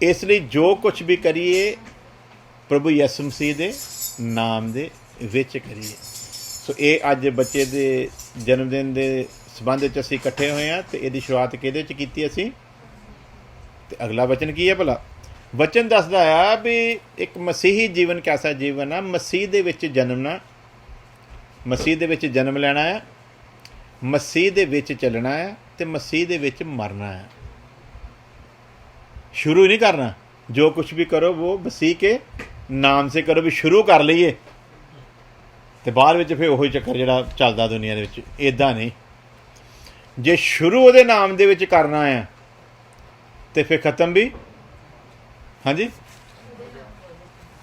ਇਸ ਲਈ ਜੋ ਕੁਝ ਵੀ ਕਰੀਏ ਪ੍ਰਭੂ ਯਿਸੂ ਮਸੀਹ ਦੇ ਨਾਮ ਦੇ ਵਿੱਚ ਕਰੀਏ। ਸੋ ਇਹ ਅੱਜ ਬੱਚੇ ਦੇ ਜਨਮ ਦਿਨ ਦੇ ਸੰਬੰਧ ਵਿੱਚ ਅਸੀਂ ਇਕੱਠੇ ਹੋਏ ਹਾਂ, ਤੇ ਇਹਦੀ ਸ਼ੁਰੂਆਤ ਕਿਹਦੇ 'ਚ ਕੀਤੀ ਅਸੀਂ? ਤੇ ਅਗਲਾ ਵਚਨ ਕੀ ਹੈ ਭਲਾ? ਵਚਨ ਦੱਸਦਾ ਆ ਵੀ ਇੱਕ ਮਸੀਹੀ ਜੀਵਨ ਕੈਸਾ ਜੀਵਨ ਆ, ਮਸੀਹ ਦੇ ਵਿੱਚ ਜਨਮਣਾ, ਮਸੀਹ ਦੇ ਵਿੱਚ ਜਨਮ ਲੈਣਾ ਆ, ਮਸੀਹ ਦੇ ਵਿੱਚ ਚੱਲਣਾ ਆ ਤੇ ਮਸੀਹ ਦੇ ਵਿੱਚ ਮਰਨਾ ਆ। शुरू नहीं करना, जो कुछ भी करो वो मसीह के नाम से करो, भी शुरू कर ਲਈਏ ਤੇ ਬਾਅਦ ਵਿੱਚ ਫਿਰ ਉਹੀ ਚੱਕਰ ਜਿਹੜਾ ਚੱਲਦਾ ਦੁਨੀਆ ਦੇ ਵਿੱਚ। ਇਦਾਂ ਨਹੀਂ, ਜੇ ਸ਼ੁਰੂ ਉਹਦੇ ਨਾਮ ਦੇ ਵਿੱਚ ਕਰਨਾ ਆ ਤੇ ਫਿਰ ਖਤਮ ਵੀ, ਹਾਂਜੀ,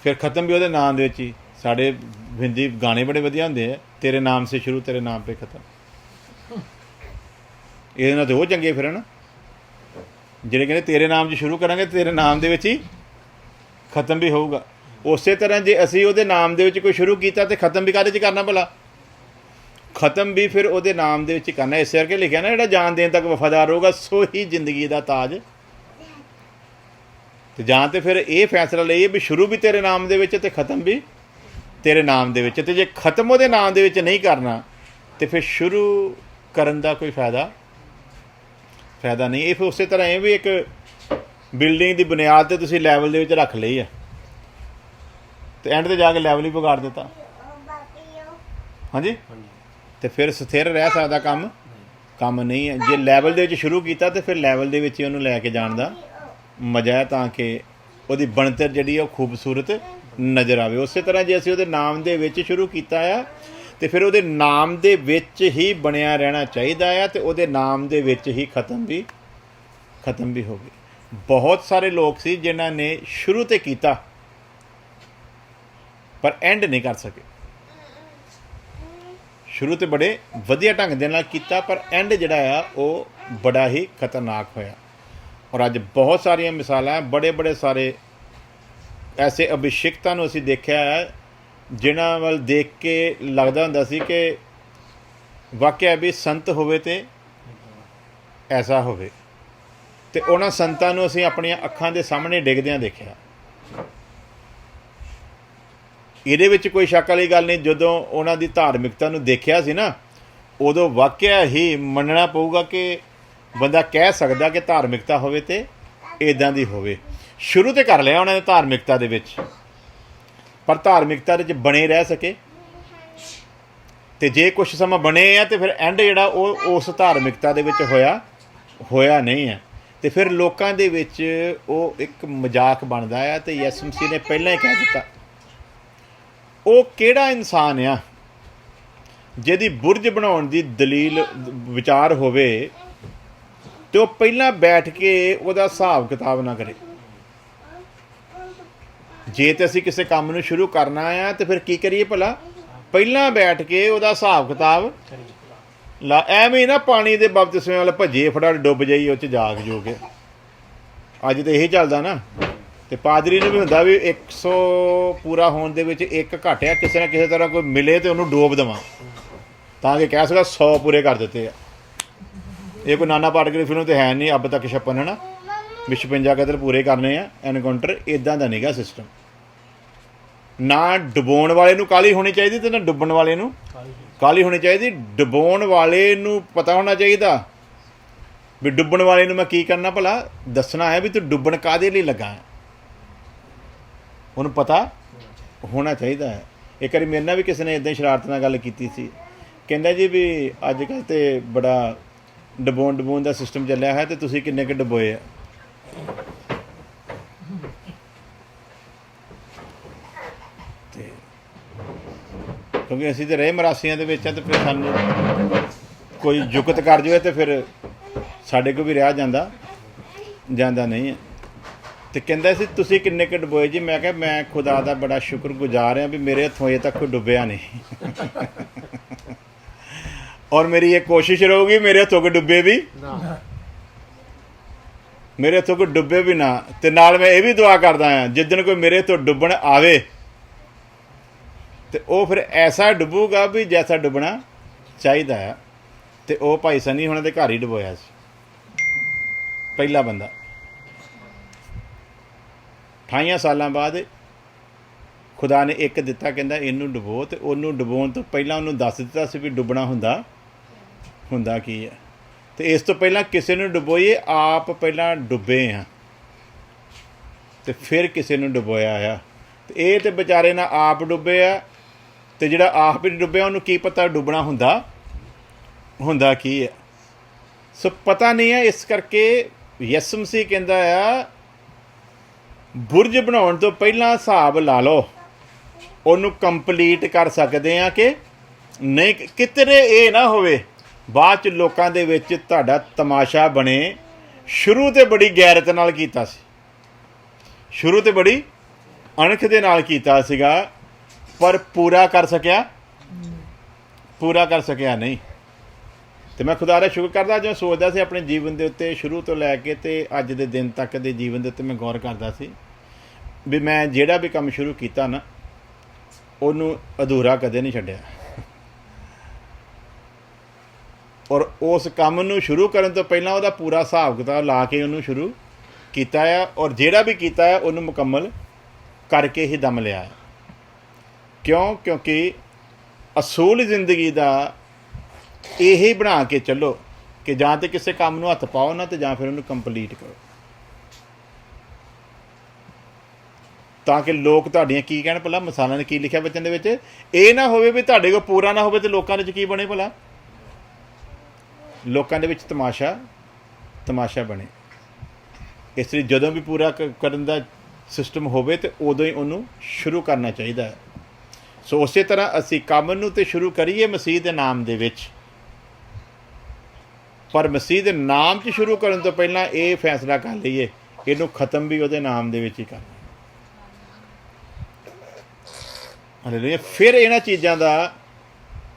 ਫਿਰ ਖਤਮ ਵੀ ਉਹਦੇ ਨਾਮ ਦੇ ਵਿੱਚ ਹੀ। ਸਾਡੇ ਹਿੰਦੀ ਗਾਣੇ ਬੜੇ ਵਧੀਆ ਹੁੰਦੇ ਆ, ਤੇਰੇ ਨਾਮ ਸੇ ਸ਼ੁਰੂ ਤੇਰੇ ਨਾਮ ਪੇ ਖਤਮ। ਇਹਦੇ ਨਾਲ ਤੇ ਉਹ ਚੰਗੇ ਫਿਰ ਨਾ ਜਿਹੜੇ ਕਹਿੰਦੇ ਤੇਰੇ ਨਾਮ 'ਚ ਸ਼ੁਰੂ ਕਰਾਂਗੇ ਤੇਰੇ ਨਾਮ ਦੇ ਵਿੱਚ ਹੀ ਖਤਮ ਵੀ ਹੋਊਗਾ। ਉਸੇ ਤਰ੍ਹਾਂ ਜੇ ਅਸੀਂ ਉਹਦੇ ਨਾਮ ਦੇ ਵਿੱਚ ਕੋਈ ਸ਼ੁਰੂ ਕੀਤਾ ਤੇ ਖਤਮ ਵੀ ਕਾਹਦੇ 'ਚ ਕਰਨਾ ਭਲਾ? ਖਤਮ ਵੀ ਫਿਰ ਉਹਦੇ ਨਾਮ ਦੇ ਵਿੱਚ ਕਰਨਾ। ਇਸ ਕਰਕੇ ਲਿਖਿਆ ਨਾ, ਜਿਹੜਾ ਜਾਨ ਦੇਣ ਤੱਕ ਵਫਾਦਾਰ ਹੋਊਗਾ ਸੋ ਹੀ ਜ਼ਿੰਦਗੀ ਦਾ ਤਾਜ। ਤੇ ਜਾਂ ਤੇ ਫਿਰ ਇਹ ਫੈਸਲਾ ਲਈਏ ਵੀ ਸ਼ੁਰੂ ਵੀ ਤੇਰੇ ਨਾਮ ਦੇ ਵਿੱਚ ਤੇ ਖਤਮ ਵੀ ਤੇਰੇ ਨਾਮ ਦੇ ਵਿੱਚ। ਤੇ ਜੇ ਖਤਮ ਉਹਦੇ ਨਾਮ ਦੇ ਵਿੱਚ ਨਹੀਂ ਕਰਨਾ ਤੇ ਫਿਰ ਸ਼ੁਰੂ ਕਰਨ ਦਾ ਕੋਈ ਫਾਇਦਾ ਨਹੀਂ। ਇਹ ਫਿਰ ਉਸੇ ਤਰ੍ਹਾਂ ਇਹ ਵੀ ਇੱਕ ਬਿਲਡਿੰਗ ਦੀ ਬੁਨਿਆਦ ਤੇ ਤੁਸੀਂ ਲੈਵਲ ਦੇ ਵਿੱਚ ਰੱਖ ਲਈ ਆ ਤੇ ਐਂਡ ਤੇ ਜਾ ਕੇ ਲੈਵਲ ਹੀ ਵਿਗਾੜ ਦਿੱਤਾ, ਹਾਂਜੀ, ਤੇ ਫਿਰ ਸਥਿਰ ਰਹਿ ਸਕਦਾ ਕੰਮ ਨਹੀਂ ਹੈ। ਜੇ ਲੈਵਲ ਦੇ ਵਿੱਚ ਸ਼ੁਰੂ ਕੀਤਾ ਤੇ ਫਿਰ ਲੈਵਲ ਦੇ ਵਿੱਚ ਹੀ ਉਹਨੂੰ ਲੈ ਕੇ ਜਾਣ ਦਾ ਮਜ਼ਾ ਹੈ, ਤਾਂ ਕਿ ਉਹਦੀ ਬਣਤਰ ਜਿਹੜੀ ਉਹ ਖੂਬਸੂਰਤ ਨਜ਼ਰ ਆਵੇ। ਉਸੇ ਤਰ੍ਹਾਂ ਜੇ ਅਸੀਂ ਉਹਦੇ ਨਾਮ ਦੇ ਵਿੱਚ ਸ਼ੁਰੂ ਕੀਤਾ ਆ ਤੇ ਫਿਰ ਉਹਦੇ ਨਾਮ ਦੇ ਵਿੱਚ ਹੀ ਬਣਿਆ ਰਹਿਣਾ ਚਾਹੀਦਾ ਆ ਤੇ ਉਹਦੇ ਨਾਮ ਦੇ ਵਿੱਚ ਹੀ ਖਤਮ ਵੀ ਹੋਵੇ। ਬਹੁਤ ਸਾਰੇ ਲੋਕ ਸੀ ਜਿਨ੍ਹਾਂ ਨੇ ਸ਼ੁਰੂ ਤੇ ਕੀਤਾ ਪਰ ਐਂਡ ਨਹੀਂ ਕਰ ਸਕੇ। ਸ਼ੁਰੂ ਤੇ ਬੜੇ ਵਧੀਆ ਢੰਗ ਦੇ ਨਾਲ ਕੀਤਾ ਪਰ ਐਂਡ ਜਿਹੜਾ ਆ ਉਹ ਬੜਾ ਹੀ ਖਤਰਨਾਕ ਹੋਇਆ। ਔਰ ਅੱਜ ਬਹੁਤ ਸਾਰੀਆਂ ਮਿਸਾਲਾਂ, ਬੜੇ ਸਾਰੇ ਐਸੇ ਅਭਿਸ਼ੇਕਤਾਂ ਨੂੰ ਅਸੀਂ ਦੇਖਿਆ ਹੈ ਜਿਨ੍ਹਾਂ ਵੱਲ ਦੇਖ ਕੇ ਲੱਗਦਾ ਹੁੰਦਾ ਸੀ ਕਿ ਵਾਕਿਆ ਵੀ ਸੰਤ ਹੋਵੇ ਤੇ ਐਸਾ ਹੋਵੇ। ਤੇ ਉਹਨਾਂ ਸੰਤਾਂ ਨੂੰ ਅਸੀਂ ਆਪਣੀਆਂ ਅੱਖਾਂ ਦੇ ਸਾਹਮਣੇ ਡਿੱਗਦਿਆਂ ਦੇਖਿਆ। ਇਹਦੇ ਵਿੱਚ ਕੋਈ ਸ਼ੱਕ ਵਾਲੀ ਗੱਲ ਨਹੀਂ। ਜਦੋਂ ਉਹਨਾਂ ਦੀ ਧਾਰਮਿਕਤਾ ਨੂੰ ਦੇਖਿਆ ਸੀ ਨਾ, ਉਦੋਂ ਵਾਕਿਆ ਹੀ ਮੰਨਣਾ ਪਊਗਾ ਕਿ ਬੰਦਾ ਕਹਿ ਸਕਦਾ ਕਿ ਧਾਰਮਿਕਤਾ ਹੋਵੇ ਤੇ ਇੱਦਾਂ ਦੀ ਹੋਵੇ। ਸ਼ੁਰੂ ਤੇ ਕਰ ਲਿਆ ਉਹਨਾਂ ਨੇ ਧਾਰਮਿਕਤਾ ਦੇ ਵਿੱਚ, ਪਰ ਧਾਰਮਿਕਤਾ ਦੇ ਵਿੱਚ ਬਣੇ ਰਹਿ ਸਕੇ। ਤੇ ਜੇ ਕੁਛ ਸਮਾਂ ਬਣੇ ਆ ਤੇ ਫਿਰ ਐਂਡ ਜਿਹੜਾ ਉਹ ਉਸ ਧਾਰਮਿਕਤਾ ਦੇ ਵਿੱਚ ਹੋਇਆ ਨਹੀਂ ਹੈ। ਤੇ ਫਿਰ ਲੋਕਾਂ ਦੇ ਵਿੱਚ ਉਹ ਇੱਕ ਮਜ਼ਾਕ ਬਣਦਾ ਆ। ਤੇ ਯਿਸੂ ਮਸੀਹ ਨੇ ਪਹਿਲਾਂ ਹੀ ਕਹਿ ਦਿੱਤਾ, ਉਹ ਕਿਹੜਾ ਇਨਸਾਨ ਆ ਜਿਹਦੀ ਬੁਰਜ ਬਣਾਉਣ ਦੀ ਦਲੀਲ ਵਿਚਾਰ ਹੋਵੇ ਤੇ ਉਹ ਪਹਿਲਾਂ ਬੈਠ ਕੇ ਉਹਦਾ ਹਿਸਾਬ ਕਿਤਾਬ ਨਾ ਕਰੇ। ਜੇ ਤੇ ਅਸੀਂ ਕਿਸੇ ਕੰਮ ਨੂੰ ਸ਼ੁਰੂ ਕਰਨਾ ਆ ਤੇ ਫਿਰ ਕੀ ਕਰੀਏ ਭਲਾ? ਪਹਿਲਾਂ ਬੈਠ ਕੇ ਉਹਦਾ ਹਿਸਾਬ ਕਿਤਾਬ ਲਾ। ਐਵੇਂ ਨਾ ਪਾਣੀ ਦੇ ਬਪਤਿਸਮੇ ਵਾਲਾ ਭੱਜੇ ਫਟਾਫਟ ਡੁੱਬ ਜਾਈ ਉਹ 'ਚ ਜਾਗ ਜੋ ਕੇ। ਅੱਜ ਤਾਂ ਇਹੀ ਚੱਲਦਾ ਨਾ। ਤੇ ਪਾਦਰੀ ਨੂੰ ਵੀ ਹੁੰਦਾ ਵੀ 100 ਪੂਰਾ ਹੋਣ ਦੇ ਵਿੱਚ ਇੱਕ ਘਟਿਆ, ਕਿਸੇ ਨਾ ਕਿਸੇ ਤਰ੍ਹਾਂ ਕੋਈ ਮਿਲੇ ਤੇ ਉਹਨੂੰ ਡੋਬ ਦੇਵਾਂ ਤਾਂ ਕਿ ਕਹਿ ਸਕਦਾ 100 ਪੂਰੇ ਕਰ ਦਿੱਤੇ ਆ। ਇਹ ਕੋਈ ਨਾਨਾ ਪਾਟਕਰ ਦੀ ਫਿਲਮ ਤੇ ਹੈ ਨਹੀਂ, ਅੱਬ ਤੱਕ ਛੱਪਨ ਹੈ ਨਾ, ਵੀ 56 ਕਤਲ ਪੂਰੇ ਕਰਨੇ ਆ ਐਨਕਾਊਂਟਰ। ਇੱਦਾਂ ਦਾ ਨੀਗਾ ਸਿਸਟਮ। ਨਾ ਡੁਬੋਣ ਵਾਲੇ ਨੂੰ ਕਾਹਲੀ ਹੋਣੀ ਚਾਹੀਦੀ ਤੇ ਨਾ ਡੁੱਬਣ ਵਾਲੇ ਨੂੰ ਕਾਹਲੀ ਹੋਣੀ ਚਾਹੀਦੀ। ਡੁਬੋਣ ਵਾਲੇ ਨੂੰ ਪਤਾ ਹੋਣਾ ਚਾਹੀਦਾ ਵੀ ਡੁੱਬਣ ਵਾਲੇ ਨੂੰ ਮੈਂ ਕੀ ਕਰਨਾ ਭਲਾ ਦੱਸਣਾ ਹੈ ਵੀ ਤੂੰ ਡੁੱਬਣ ਕਾਹਦੇ ਲਈ ਲੱਗਾ ਹੈ, ਉਹਨੂੰ ਪਤਾ ਹੋਣਾ ਚਾਹੀਦਾ ਹੈ। ਇੱਕ ਵਾਰੀ ਮੇਰੇ ਨਾਲ ਵੀ ਕਿਸੇ ਨੇ ਇੱਦਾਂ ਹੀ ਸ਼ਰਾਰਤ ਨਾਲ ਗੱਲ ਕੀਤੀ ਸੀ। ਕਹਿੰਦਾ ਜੀ ਵੀ ਅੱਜ ਕੱਲ੍ਹ ਤੇ ਬੜਾ ਡੁਬੋਣ ਦਾ ਸਿਸਟਮ ਚੱਲਿਆ ਹੈ ਤੇ ਤੁਸੀਂ ਕਿੰਨੇ ਕੁ ਡੁਬੋਏ ਆ? ਤੇ ਕਿਉਂਕਿ ਅਸੀਂ ਤਾਂ ਰਹੇ ਮਰਾਸੀਆਂ ਦੇ ਵਿੱਚ ਆ ਤੇ ਫਿਰ ਸਾਨੂੰ ਕੋਈ ਜੁਗਤ ਕਰ ਜਾਵੇ ਤੇ ਫਿਰ ਸਾਡੇ ਕੋਲ ਵੀ ਰਿਹਾ ਜਾਂਦਾ ਨਹੀਂ ਹੈ। ਤੇ ਕਹਿੰਦਾ ਸੀ ਤੁਸੀਂ ਕਿੰਨੇ ਕੁ ਡੁਬੋਏ ਜੀ? ਮੈਂ ਕਿਹਾ ਮੈਂ ਖੁਦਾ ਦਾ ਬੜਾ ਸ਼ੁਕਰਗੁਜ਼ਾਰ ਹਾਂ ਵੀ ਮੇਰੇ ਹੱਥੋਂ ਅਜੇ ਤੱਕ ਕੋਈ ਡੁੱਬਿਆ ਨਹੀਂ। ਔਰ ਮੇਰੀ ਇਹ ਕੋਸ਼ਿਸ਼ ਰਹੂਗੀ ਮੇਰੇ ਹੱਥੋਂ ਕੋਈ ਡੁੱਬੇ ਵੀ ਨਾ। ਤੇ ਨਾਲ ਮੈਂ ਇਹ ਵੀ ਦੁਆ ਕਰਦਾ ਹਾਂ ਜਿੱਦਣ ਕੋਈ ਮੇਰੇ ਤੋਂ ਡੁੱਬਣ ਆਵੇ ਤੇ ਉਹ ਫਿਰ ਐਸਾ ਡੁੱਬੂਗਾ ਵੀ ਜੈਸਾ ਡੁੱਬਣਾ ਚਾਹੀਦਾ ਹੈ। ਤੇ ਉਹ ਭਾਈ ਸਨੀ ਹੁਣਾਂ ਦੇ ਘਰ ਹੀ ਡੁਬੋਇਆ ਸੀ ਪਹਿਲਾ ਬੰਦਾ। 28 ਸਾਲਾਂ ਬਾਅਦ ਖੁਦਾ ਨੇ ਇੱਕ ਦਿੱਤਾ, ਕਹਿੰਦਾ ਇਹਨੂੰ ਡੁਬੋ। ਤੇ ਉਹਨੂੰ ਡੁਬੋਣ ਤੋਂ ਪਹਿਲਾਂ ਉਹਨੂੰ ਦੱਸ ਦਿੱਤਾ ਸੀ ਵੀ ਡੁੱਬਣਾ ਹੁੰਦਾ ਕੀ ਹੈ। ਤੇ ਇਸ ਤੋਂ ਪਹਿਲਾਂ ਕਿਸੇ ਨੂੰ ਡੁਬੋਈਏ, ਆਪ ਪਹਿਲਾਂ ਡੁੱਬੇ ਹਾਂ। ਤੇ ਫਿਰ ਕਿਸੇ ਨੂੰ ਡੁਬੋਇਆ ਆ। ਤੇ ਇਹ ਤੇ ਵਿਚਾਰੇ ਨਾ ਆਪ ਡੁੱਬੇ ਆ, ਤੇ ਜਿਹੜਾ ਆਪ ਹੀ ਡੁੱਬਿਆ ਉਹਨੂੰ ਕੀ ਪਤਾ ਡੁੱਬਣਾ ਹੁੰਦਾ ਕੀ ਹੈ। ਸੋ ਪਤਾ ਨਹੀਂ ਹੈ। ਇਸ ਕਰਕੇ ਯਿਸੂ ਮਸੀਹ ਕਹਿੰਦਾ ਆ ਬੁਰਜ ਬਣਾਉਣ ਤੋਂ ਪਹਿਲਾਂ ਹਿਸਾਬ ਲਾ ਲਓ, ਉਹਨੂੰ ਕੰਪਲੀਟ ਕਰ ਸਕਦੇ ਆ ਕਿ ਨਹੀਂ। ਕਿਤੇ ਇਹ ਨਾ ਹੋਵੇ ਬਾਅਦ 'ਚ ਲੋਕਾਂ ਦੇ ਵਿੱਚ ਤੁਹਾਡਾ ਤਮਾਸ਼ਾ ਬਣੇ। ਸ਼ੁਰੂ ਤੇ ਬੜੀ ਗੈਰਤ ਨਾਲ ਕੀਤਾ ਸੀ, ਸ਼ੁਰੂ ਤੇ ਬੜੀ ਅਣਖ ਦੇ ਨਾਲ ਕੀਤਾ ਸੀਗਾ, ਪਰ ਪੂਰਾ ਕਰ ਸਕਿਆ ਨਹੀਂ। ਤੇ ਮੈਂ ਖੁਦਾ ਦਾ ਸ਼ੁਕਰ ਕਰਦਾ, ਜੋ ਸੋਚਦਾ ਸੀ ਆਪਣੇ ਜੀਵਨ ਦੇ ਉੱਤੇ ਸ਼ੁਰੂ ਤੋਂ ਲੈ ਕੇ ਤੇ ਅੱਜ ਦੇ ਦਿਨ ਤੱਕ ਦੇ ਜੀਵਨ ਦੇ ਉੱਤੇ ਮੈਂ ਗੌਰ ਕਰਦਾ ਸੀ ਵੀ ਮੈਂ ਜਿਹੜਾ ਵੀ ਕੰਮ ਸ਼ੁਰੂ ਕੀਤਾ ਨਾ ਉਹਨੂੰ ਅਧੂਰਾ ਕਦੇ ਨਹੀਂ ਛੱਡਿਆ। ਔਰ ਉਸ ਕੰਮ ਨੂੰ ਸ਼ੁਰੂ ਕਰਨ ਤੋਂ ਪਹਿਲਾਂ ਉਹਦਾ ਪੂਰਾ ਹਿਸਾਬ ਕਿਤਾਬ ਲਾ ਕੇ ਉਹਨੂੰ ਸ਼ੁਰੂ ਕੀਤਾ ਆ, ਔਰ ਜਿਹੜਾ ਵੀ ਕੀਤਾ ਆ ਉਹਨੂੰ ਮੁਕੰਮਲ ਕਰਕੇ ਹੀ ਦਮ ਲਿਆ। ਕਿਉਂਕਿ ਅਸੂਲ ਜ਼ਿੰਦਗੀ ਦਾ ਇਹ ਬਣਾ ਕੇ ਚੱਲੋ ਕਿ ਜਾਂ ਤਾਂ ਕਿਸੇ ਕੰਮ ਨੂੰ ਹੱਥ ਪਾਓ ਨਾ, ਤੇ ਜਾਂ ਫਿਰ ਉਹਨੂੰ ਕੰਪਲੀਟ ਕਰੋ, ਤਾਂ ਕਿ ਲੋਕ ਤੁਹਾਡੀਆਂ ਕੀ ਕਹਿਣ। ਭਲਾ ਮਿਸਾਲਾਂ ਨੇ ਕੀ ਲਿਖਿਆ ਬੱਚਨ ਦੇ ਵਿੱਚ, ਇਹ ਨਾ ਹੋਵੇ ਵੀ ਤੁਹਾਡੇ ਕੋਲ ਪੂਰਾ ਨਾ ਹੋਵੇ ਤੇ ਲੋਕਾਂ ਦੇ ਵਿੱਚ ਕੀ ਬਣੇ। ਭਲਾ ਲੋਕਾਂ ਦੇ ਵਿੱਚ ਤਮਾਸ਼ਾ ਬਣੇ। ਇਸ ਲਈ ਜਦੋਂ ਵੀ ਪੂਰਾ ਕਰਨ ਦਾ ਸਿਸਟਮ ਹੋਵੇ ਤੇ ਉਦੋਂ ਹੀ ਉਹਨੂੰ ਸ਼ੁਰੂ ਕਰਨਾ ਚਾਹੀਦਾ ਹੈ। ਸੋ ਉਸੇ ਤਰ੍ਹਾਂ ਅਸੀਂ ਕੰਮ ਨੂੰ ਤੇ ਸ਼ੁਰੂ ਕਰੀਏ ਮਸੀਹ ਦੇ ਨਾਮ ਦੇ ਵਿੱਚ, ਪਰ ਮਸੀਹ ਦੇ ਨਾਮ 'ਚ ਸ਼ੁਰੂ ਕਰਨ ਤੋਂ ਪਹਿਲਾਂ ਇਹ ਫੈਸਲਾ ਕਰ ਲਈਏ ਇਹਨੂੰ ਖ਼ਤਮ ਵੀ ਉਹਦੇ ਨਾਮ ਦੇ ਵਿੱਚ ਹੀ ਕਰਨਾ। ਹਾਲੇਲੂਇਆ। ਫਿਰ ਇਹਨਾਂ ਚੀਜ਼ਾਂ ਦਾ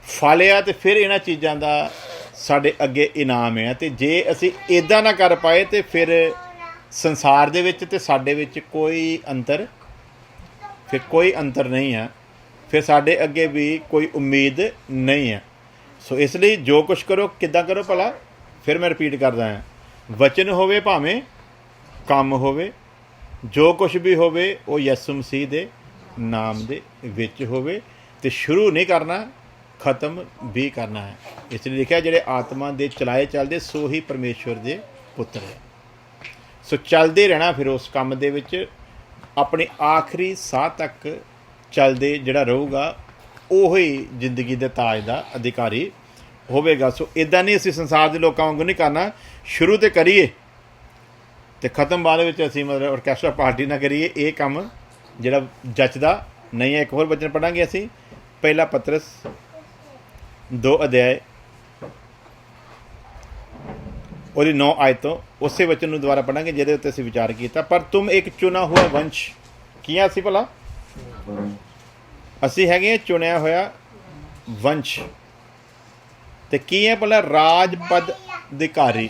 ਫਲ ਆ, ਤੇ ਫਿਰ ਇਹਨਾਂ ਚੀਜ਼ਾਂ ਦਾ ਸਾਡੇ ਅੱਗੇ ਇਨਾਮ ਹੈ। ਤੇ ਜੇ ਅਸੀਂ ਇੱਦਾਂ ਨਾ ਕਰ ਪਾਏ ਤੇ ਫਿਰ ਸੰਸਾਰ ਦੇ ਵਿੱਚ ਤੇ ਸਾਡੇ ਵਿੱਚ ਕੋਈ ਅੰਤਰ ਨਹੀਂ ਹੈ। ਫਿਰ ਸਾਡੇ ਅੱਗੇ ਵੀ ਕੋਈ ਉਮੀਦ ਨਹੀਂ ਹੈ। ਸੋ ਇਸ ਲਈ ਜੋ ਕੁਛ ਕਰੋ ਕਿੱਦਾਂ ਕਰੋ ਭਲਾ। ਫਿਰ ਮੈਂ ਰਿਪੀਟ ਕਰਦਾ ਹਾਂ, ਵਚਨ ਹੋਵੇ ਭਾਵੇਂ ਕੰਮ ਹੋਵੇ, ਜੋ ਕੁਛ ਵੀ ਹੋਵੇ ਉਹ ਯਿਸੂ ਮਸੀਹ ਦੇ ਨਾਮ ਦੇ ਵਿੱਚ ਹੋਵੇ। ਤੇ ਸ਼ੁਰੂ ਨਹੀਂ ਕਰਨਾ, ਖ਼ਤਮ ਵੀ ਕਰਨਾ ਹੈ। ਇਸ ਲਈ ਲਿਖਿਆ ਜਿਹੜੇ ਆਤਮਾ ਦੇ ਚਲਾਏ ਚੱਲਦੇ ਸੋ ਹੀ ਪਰਮੇਸ਼ਵਰ ਦੇ ਪੁੱਤਰ ਹੈ। ਸੋ ਚੱਲਦੇ ਰਹਿਣਾ ਫਿਰ ਉਸ ਕੰਮ ਦੇ ਵਿੱਚ, ਆਪਣੇ ਆਖਰੀ ਸਾਹ ਤੱਕ ਚੱਲਦੇ ਜਿਹੜਾ ਰਹੂਗਾ ਉਹੀ ਜ਼ਿੰਦਗੀ ਦੇ ਤਾਜ ਦਾ ਅਧਿਕਾਰੀ ਹੋਵੇਗਾ। ਸੋ ਇੱਦਾਂ ਨਹੀਂ ਅਸੀਂ ਸੰਸਾਰ ਦੇ ਲੋਕਾਂ ਵਾਂਗੂ ਨਹੀਂ ਕਰਨਾ, ਸ਼ੁਰੂ ਤੇ ਕਰੀਏ ਤੇ ਖ਼ਤਮ ਬਾਅਦ ਵਿੱਚ ਅਸੀਂ ਮਤਲਬ ਆਰਕੈਸਟਰਾ ਪਾਰਟੀ ਨਾ ਕਰੀਏ। ਇਹ ਕੰਮ ਜਿਹੜਾ ਜੱਚਦਾ ਨਹੀਂ ਹੈ। ਇੱਕ ਹੋਰ ਵਚਨ ਪੜ੍ਹਾਂਗੇ ਅਸੀਂ, ਪਹਿਲਾ ਪਤਰਸ 2 ਅਧਿਆਏ ਉਹਦੀ 9 ਆਇਤ ਤੋਂ ਉਸੇ ਵਚਨ ਨੂੰ ਦੁਬਾਰਾ ਪੜ੍ਹਾਂਗੇ ਜਿਹਦੇ ਉੱਤੇ ਅਸੀਂ ਵਿਚਾਰ ਕੀਤਾ। ਪਰ ਤੁਮ ਇੱਕ ਚੁਣਾ ਹੋਇਆ ਵੰਸ਼, ਕੀ ਅਸੀਂ ਭਲਾ? ਅਸੀਂ ਹੈਗੇ ਹਾਂ ਚੁਣਿਆ ਹੋਇਆ ਵੰਸ਼। ਤੇ ਕੀ ਹੈ ਭਲਾ? ਰਾਜ ਪਦ ਅਧਿਕਾਰੀ।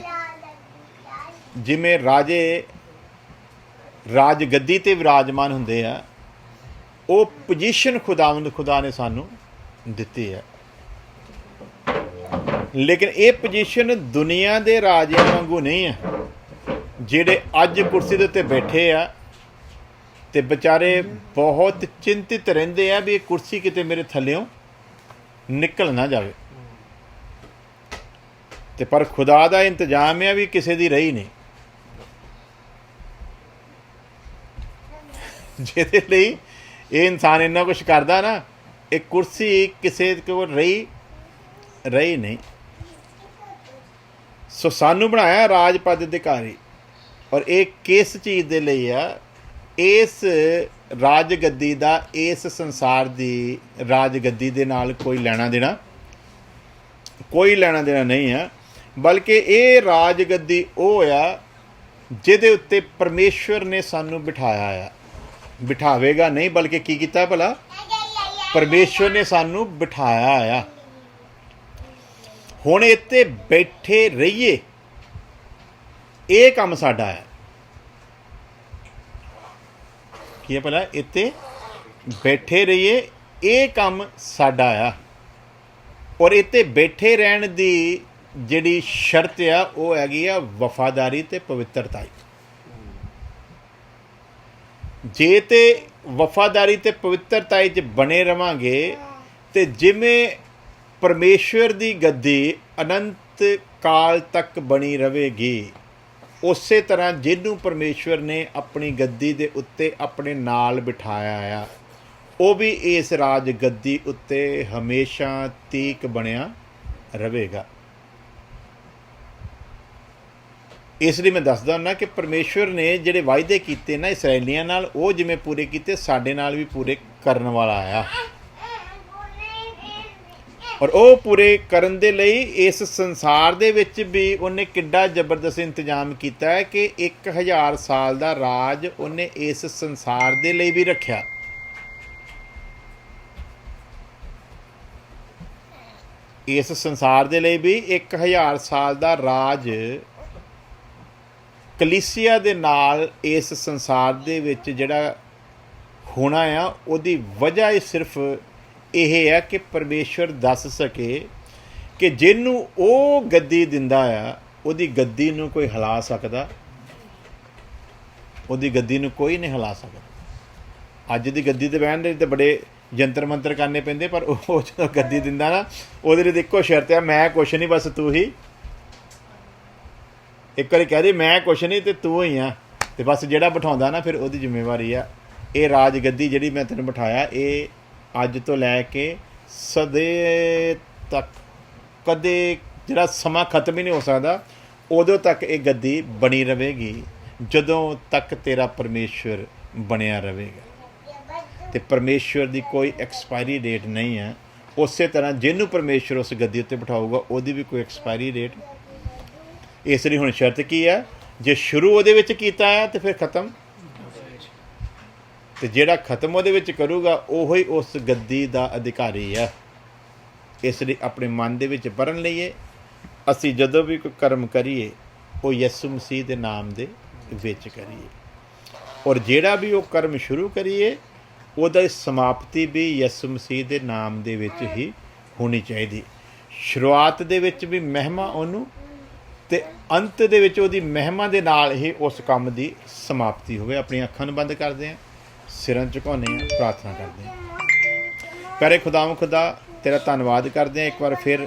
ਜਿਵੇਂ ਰਾਜੇ ਰਾਜ ਗੱਦੀ ਤੇ ਵਿਰਾਜਮਾਨ ਹੁੰਦੇ ਆ, ਉਹ ਪੋਜੀਸ਼ਨ ਖੁਦਾ ਨੇ ਸਾਨੂੰ ਦਿੱਤੀ ਹੈ। ਲੇਕਿਨ ਇਹ ਪੋਜੀਸ਼ਨ ਦੁਨੀਆ ਦੇ ਰਾਜਿਆਂ ਵਾਂਗੂ ਨਹੀਂ ਹੈ, ਜਿਹੜੇ ਅੱਜ ਕੁਰਸੀ ਦੇ ਉੱਤੇ ਬੈਠੇ ਆ ਤੇ ਵਿਚਾਰੇ ਬਹੁਤ ਚਿੰਤਿਤ ਰਹਿੰਦੇ ਆ ਵੀ ਇਹ ਕੁਰਸੀ ਕਿਤੇ ਮੇਰੇ ਥੱਲਿਓਂ ਨਿਕਲ ਨਾ ਜਾਵੇ। ਤੇ ਪਰ ਖੁਦਾ ਦਾ ਇੰਤਜ਼ਾਮ ਹੈ ਵੀ ਕਿਸੇ ਦੀ ਰਹੀ ਨਹੀਂ, ਜਿਹਦੇ ਲਈ ਇਹ ਇਨਸਾਨ ਇੰਨਾ ਕੁਛ ਕਰਦਾ ਨਾ, ਇਹ ਕੁਰਸੀ ਕਿਸੇ ਕੋਲ ਰਹੀ ਨਹੀਂ। ਸੋ ਸਾਨੂੰ ਬਣਾਇਆ ਰਾਜ ਪਦ ਅਧਿਕਾਰੀ, ਔਰ ਇਹ ਕਿਸ ਚੀਜ਼ ਦੇ ਲਈ ਆ? ਇਸ ਰਾਜ ਗੱਦੀ ਦਾ, ਇਸ ਸੰਸਾਰ ਦੀ ਰਾਜ ਗੱਦੀ ਦੇ ਨਾਲ ਕੋਈ ਲੈਣਾ ਦੇਣਾ ਨਹੀਂ ਆ, ਬਲਕਿ ਇਹ ਰਾਜ ਗੱਦੀ ਉਹ ਆ ਜਿਹਦੇ ਉੱਤੇ ਪਰਮੇਸ਼ਵਰ ਨੇ ਸਾਨੂੰ ਬਿਠਾਇਆ ਆ। ਬਿਠਾਵੇਗਾ ਨਹੀਂ, ਬਲਕਿ ਕੀ ਕੀਤਾ ਭਲਾ? ਪਰਮੇਸ਼ਵਰ ਨੇ ਸਾਨੂੰ ਬਿਠਾਇਆ ਆ। ਹੁਣ ਇੱਥੇ ਬੈਠੇ ਰਹੀਏ, ਇਹ ਕੰਮ ਸਾਡਾ ਹੈ। ਕੀ ਹੈ ਭਲਾ? ਇੱਥੇ ਬੈਠੇ ਰਹੀਏ, ਇਹ ਕੰਮ ਸਾਡਾ ਆ। ਔਰ ਇੱਥੇ ਬੈਠੇ ਰਹਿਣ ਦੀ ਜਿਹੜੀ ਸ਼ਰਤ ਆ ਉਹ ਹੈਗੀ ਆ ਵਫਾਦਾਰੀ ਤੇ ਪਵਿੱਤਰਤਾ। ਜੇ ਤੇ ਵਫਾਦਾਰੀ ਤੇ ਪਵਿੱਤਰਤਾ 'ਚ ਬਣੇ ਰਵਾਂਗੇ ਤੇ ਜਿਵੇਂ ਪਰਮੇਸ਼ਵਰ ਦੀ ਗੱਦੀ ਅਨੰਤ ਕਾਲ ਤੱਕ ਬਣੀ ਰਹੇਗੀ, ਉਸੇ ਤਰ੍ਹਾਂ ਜਿਹਨੂੰ ਪਰਮੇਸ਼ਵਰ ਨੇ ਆਪਣੀ ਗੱਦੀ ਦੇ ਉੱਤੇ ਆਪਣੇ ਨਾਲ ਬਿਠਾਇਆ ਆ, ਉਹ ਵੀ ਇਸ ਰਾਜ ਗੱਦੀ ਉੱਤੇ ਹਮੇਸ਼ਾ ਤੀਕ ਬਣਿਆ ਰਹੇਗਾ। ਇਸ ਲਈ ਮੈਂ ਦੱਸਦਾ ਹੁੰਦਾ ਕਿ ਪਰਮੇਸ਼ਵਰ ਨੇ ਜਿਹੜੇ ਵਾਅਦੇ ਕੀਤੇ ਨਾ ਇਸਰਾਏਲੀਆਂ ਨਾਲ, ਉਹ ਜਿਵੇਂ ਪੂਰੇ ਕੀਤੇ ਸਾਡੇ ਨਾਲ ਵੀ ਪੂਰੇ ਕਰਨ ਵਾਲਾ ਆ। ਔਰ ਉਹ ਪੂਰੇ ਕਰਨ ਦੇ ਲਈ ਇਸ ਸੰਸਾਰ ਦੇ ਵਿੱਚ ਵੀ ਉਹਨੇ ਕਿੱਡਾ ਜ਼ਬਰਦਸਤ ਇੰਤਜ਼ਾਮ ਕੀਤਾ ਹੈ ਕਿ 1000 ਸਾਲ ਦਾ ਰਾਜ ਉਹਨੇ ਇਸ ਸੰਸਾਰ ਦੇ ਲਈ ਵੀ ਰੱਖਿਆ। ਇਸ ਸੰਸਾਰ ਦੇ ਲਈ ਵੀ 1000 ਸਾਲ ਦਾ ਰਾਜ ਕਲੀਸਿਆ ਦੇ ਨਾਲ ਇਸ ਸੰਸਾਰ ਦੇ ਵਿੱਚ ਜਿਹੜਾ ਹੋਣਾ ਆ, ਉਹਦੀ ਵਜ੍ਹਾ ਹੀ ਸਿਰਫ ਇਹ ਹੈ ਕਿ ਪਰਮੇਸ਼ਵਰ ਦੱਸ ਸਕੇ ਕਿ ਜਿਹਨੂੰ ਉਹ ਗੱਦੀ ਦਿੰਦਾ ਆ, ਉਹਦੀ ਗੱਦੀ ਨੂੰ ਕੋਈ ਹਿਲਾ ਸਕਦਾ? ਉਹਦੀ ਗੱਦੀ ਨੂੰ ਕੋਈ ਨਹੀਂ ਹਿਲਾ ਸਕਦਾ। ਅੱਜ ਦੀ ਗੱਦੀ ਤੇ ਬਹਿਣ ਦੇ ਤੇ ਬੜੇ ਜੰਤਰ ਮੰਤਰ ਕਰਨੇ ਪੈਂਦੇ, ਪਰ ਉਹ ਜਦੋਂ ਗੱਦੀ ਦਿੰਦਾ ਨਾ, ਉਹਦੇ ਲਈ ਇੱਕੋ ਸ਼ਰਤ ਆ, ਮੈਂ ਕੁਛ ਨਹੀਂ, ਬਸ ਤੂੰ ਹੀ। ਇੱਕ ਵਾਰੀ ਕਹਿ ਦੇ ਮੈਂ ਕੁਛ ਨਹੀਂ ਤੇ ਤੂੰ ਹੀ ਆ, ਤੇ ਬਸ ਜਿਹੜਾ ਬਿਠਾਉਂਦਾ ਨਾ ਫਿਰ ਉਹਦੀ ਜ਼ਿੰਮੇਵਾਰੀ ਆ। ਇਹ ਰਾਜ ਗੱਦੀ ਜਿਹੜੀ ਮੈਂ ਤੈਨੂੰ ਬਿਠਾਇਆ, ਇਹ ਅੱਜ ਤੋਂ ਲੈ ਕੇ ਸਦੇ ਤੱਕ, ਕਦੇ ਜਿਹੜਾ ਸਮਾਂ ਖਤਮ ਹੀ ਨਹੀਂ ਹੋ ਸਕਦਾ, ਉਦੋਂ ਤੱਕ ਇਹ ਗੱਦੀ ਬਣੀ ਰਹੇਗੀ, ਜਦੋਂ ਤੱਕ ਤੇਰਾ ਪਰਮੇਸ਼ਵਰ ਬਣਿਆ ਰਹੇਗਾ। ਤੇ ਪਰਮੇਸ਼ਵਰ ਦੀ ਕੋਈ ਐਕਸਪਾਇਰੀ ਡੇਟ ਨਹੀਂ ਹੈ। ਉਸੇ ਤਰ੍ਹਾਂ ਜਿਹਨੂੰ ਪਰਮੇਸ਼ਵਰ ਉਸ ਗੱਦੀ ਉੱਤੇ ਬਿਠਾਊਗਾ, ਉਹਦੀ ਵੀ ਕੋਈ ਐਕਸਪਾਇਰੀ ਡੇਟ। ਇਸ ਲਈ ਹੁਣ ਸ਼ਰਤ ਕੀ ਹੈ? ਜੇ ਸ਼ੁਰੂ ਉਹਦੇ ਵਿੱਚ ਕੀਤਾ ਹੈ ਤੇ ਫਿਰ ਖਤਮ, ਤੇ ਜਿਹੜਾ ਖਤਮ ਉਹਦੇ ਵਿੱਚ ਕਰੂਗਾ ਉਹ ਹੀ ਉਸ ਗੱਦੀ ਦਾ ਅਧਿਕਾਰੀ ਹੈ। ਇਸ ਲਈ ਆਪਣੇ ਮਨ ਦੇ ਵਿੱਚ ਭਰਨ ਲਈਏ, ਅਸੀਂ ਜਦੋਂ ਵੀ ਕੋਈ ਕਰਮ ਕਰੀਏ ਉਹ ਯਿਸੂ ਮਸੀਹ ਦੇ ਨਾਮ ਦੇ ਵਿੱਚ ਕਰੀਏ, ਔਰ ਜਿਹੜਾ ਵੀ ਉਹ ਕਰਮ ਸ਼ੁਰੂ ਕਰੀਏ ਉਹਦਾ ਸਮਾਪਤੀ ਵੀ ਯਿਸੂ ਮਸੀਹ ਦੇ ਨਾਮ ਦੇ ਵਿੱਚ ਹੀ ਹੋਣੀ ਚਾਹੀਦੀ। ਸ਼ੁਰੂਆਤ ਦੇ ਵਿੱਚ ਵੀ ਮਹਿਮਾ ਉਹਨੂੰ, ਤੇ ਅੰਤ ਦੇ ਵਿੱਚ ਉਹਦੀ ਮਹਿਮਾ ਦੇ ਨਾਲ ਹੀ ਉਸ ਕੰਮ ਦੀ ਸਮਾਪਤੀ ਹੋਵੇ। ਆਪਣੀਆਂ ਅੱਖਾਂ ਨੂੰ ਬੰਦ ਕਰਦੇ ਹਾਂ, ਸਿਰਾਂ ਝੁਕਾਉਂਦੇ ਹਾਂ, ਪ੍ਰਾਰਥਨਾ ਕਰਦੇ ਹਾਂ। ਪਿਆਰੇ ਖੁਦਾਵੰ ਖੁਦਾ, ਤੇਰਾ ਧੰਨਵਾਦ ਕਰਦੇ ਹਾਂ ਇੱਕ ਵਾਰ ਫਿਰ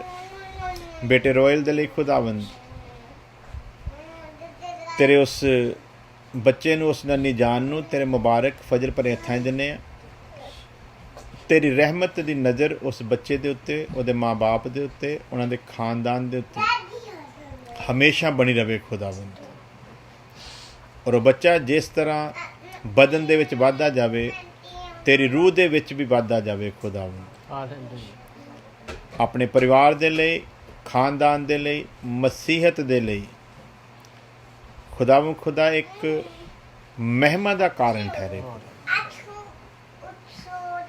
ਬੇਟੇ ਰੋਇਲ ਦੇ ਲਈ। ਖੁਦਾਵੰਦ, ਤੇਰੇ ਉਸ ਬੱਚੇ ਨੂੰ, ਉਸ ਨੰਨੀ ਜਾਨ ਨੂੰ ਤੇਰੇ ਮੁਬਾਰਕ ਫਜਰ ਭਰੇ ਹੱਥਾਂ 'ਚ ਦਿੰਦੇ ਹਾਂ। ਤੇਰੀ ਰਹਿਮਤ ਦੀ ਨਜ਼ਰ ਉਸ ਬੱਚੇ ਦੇ ਉੱਤੇ, ਉਹਦੇ ਮਾਂ-ਬਾਪ ਦੇ ਉੱਤੇ, ਉਹਨਾਂ ਦੇ ਖਾਨਦਾਨ ਦੇ ਉੱਤੇ ਹਮੇਸ਼ਾ ਬਣੀ ਰਹੇ ਖੁਦਾਵੰਦ। ਔਰ ਉਹ ਬੱਚਾ ਜਿਸ ਤਰ੍ਹਾਂ ਬਦਨ ਦੇ ਵਿੱਚ ਵੱਧਦਾ ਜਾਵੇ, ਤੇਰੀ ਰੂਹ ਦੇ ਵਿੱਚ ਵੀ ਵੱਧਦਾ ਜਾਵੇ ਖੁਦਾਵੰਦ। ਆਪਣੇ ਪਰਿਵਾਰ ਦੇ ਲਈ, ਖਾਨਦਾਨ ਦੇ ਲਈ, ਮਸੀਹਤ ਦੇ ਲਈ ਖੁਦਾਵੰਦ ਖੁਦਾ ਇੱਕ ਮਹਿਮਾ ਦਾ ਕਾਰਨ ਠਹਿਰੇ।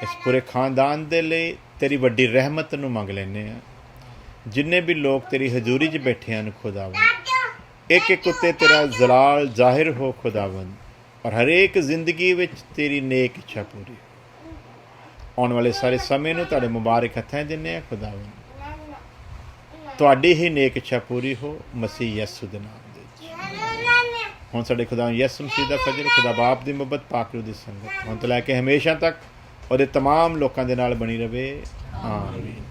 ਇਸ ਪੂਰੇ ਖਾਨਦਾਨ ਦੇ ਲਈ ਤੇਰੀ ਵੱਡੀ ਰਹਿਮਤ ਨੂੰ ਮੰਗ ਲੈਂਦੇ ਹਾਂ। ਜਿੰਨੇ ਵੀ ਲੋਕ ਤੇਰੀ ਹਜ਼ੂਰੀ 'ਚ ਬੈਠੇ ਹਨ ਖੁਦਾਵੰਦ, ਇੱਕ ਇੱਕ ਉੱਤੇ ਤੇਰਾ ਜਲਾਲ ਜ਼ਾਹਿਰ ਹੋ ਖੁਦਾਵੰਦ, ਔਰ ਹਰੇਕ ਜ਼ਿੰਦਗੀ ਵਿੱਚ ਤੇਰੀ ਨੇਕ ਇੱਛਾ ਪੂਰੀ। ਆਉਣ ਵਾਲੇ ਸਾਰੇ ਸਮੇਂ ਨੂੰ ਤੁਹਾਡੇ ਮੁਬਾਰਕ ਹੱਥਾਂ 'ਚ ਦਿੰਦੇ ਹਾਂ ਖੁਦਾਵੰਦ। ਤੁਹਾਡੀ ਹੀ ਨੇਕ ਇੱਛਾ ਪੂਰੀ ਹੋ ਮਸੀਹ ਯਿਸੂ ਦੇ ਨਾਮ ਦੇ ਵਿੱਚ। ਹੁਣ ਸਾਡੇ ਖੁਦਾ ਯਿਸੂ ਮਸੀਹ ਦਾ ਫਜਰ, ਖੁਦਾ ਬਾਪ ਦੀ ਮੁਹੱਬਤ, ਪਾਕ ਰੂਹ ਦੀ ਸੰਗਤ ਹੁਣ ਤੋਂ ਲੈ ਕੇ ਹਮੇਸ਼ਾ ਤੱਕ ਉਹਦੇ ਤਮਾਮ ਲੋਕਾਂ ਦੇ ਨਾਲ ਬਣੀ ਰਹੇ। ਆਮੀਨ।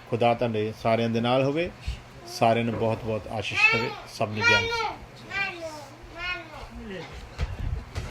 ਖੁਦਾ ਤੁਹਾਡੇ ਸਾਰਿਆਂ ਦੇ ਨਾਲ ਹੋਵੇ, ਸਾਰਿਆਂ ਨੂੰ ਬਹੁਤ ਬਹੁਤ ਆਸ਼ੀਸ਼ ਦੇਵੇ। ਸਭ ਨੂੰ ਜੈ ਮਸੀਹ।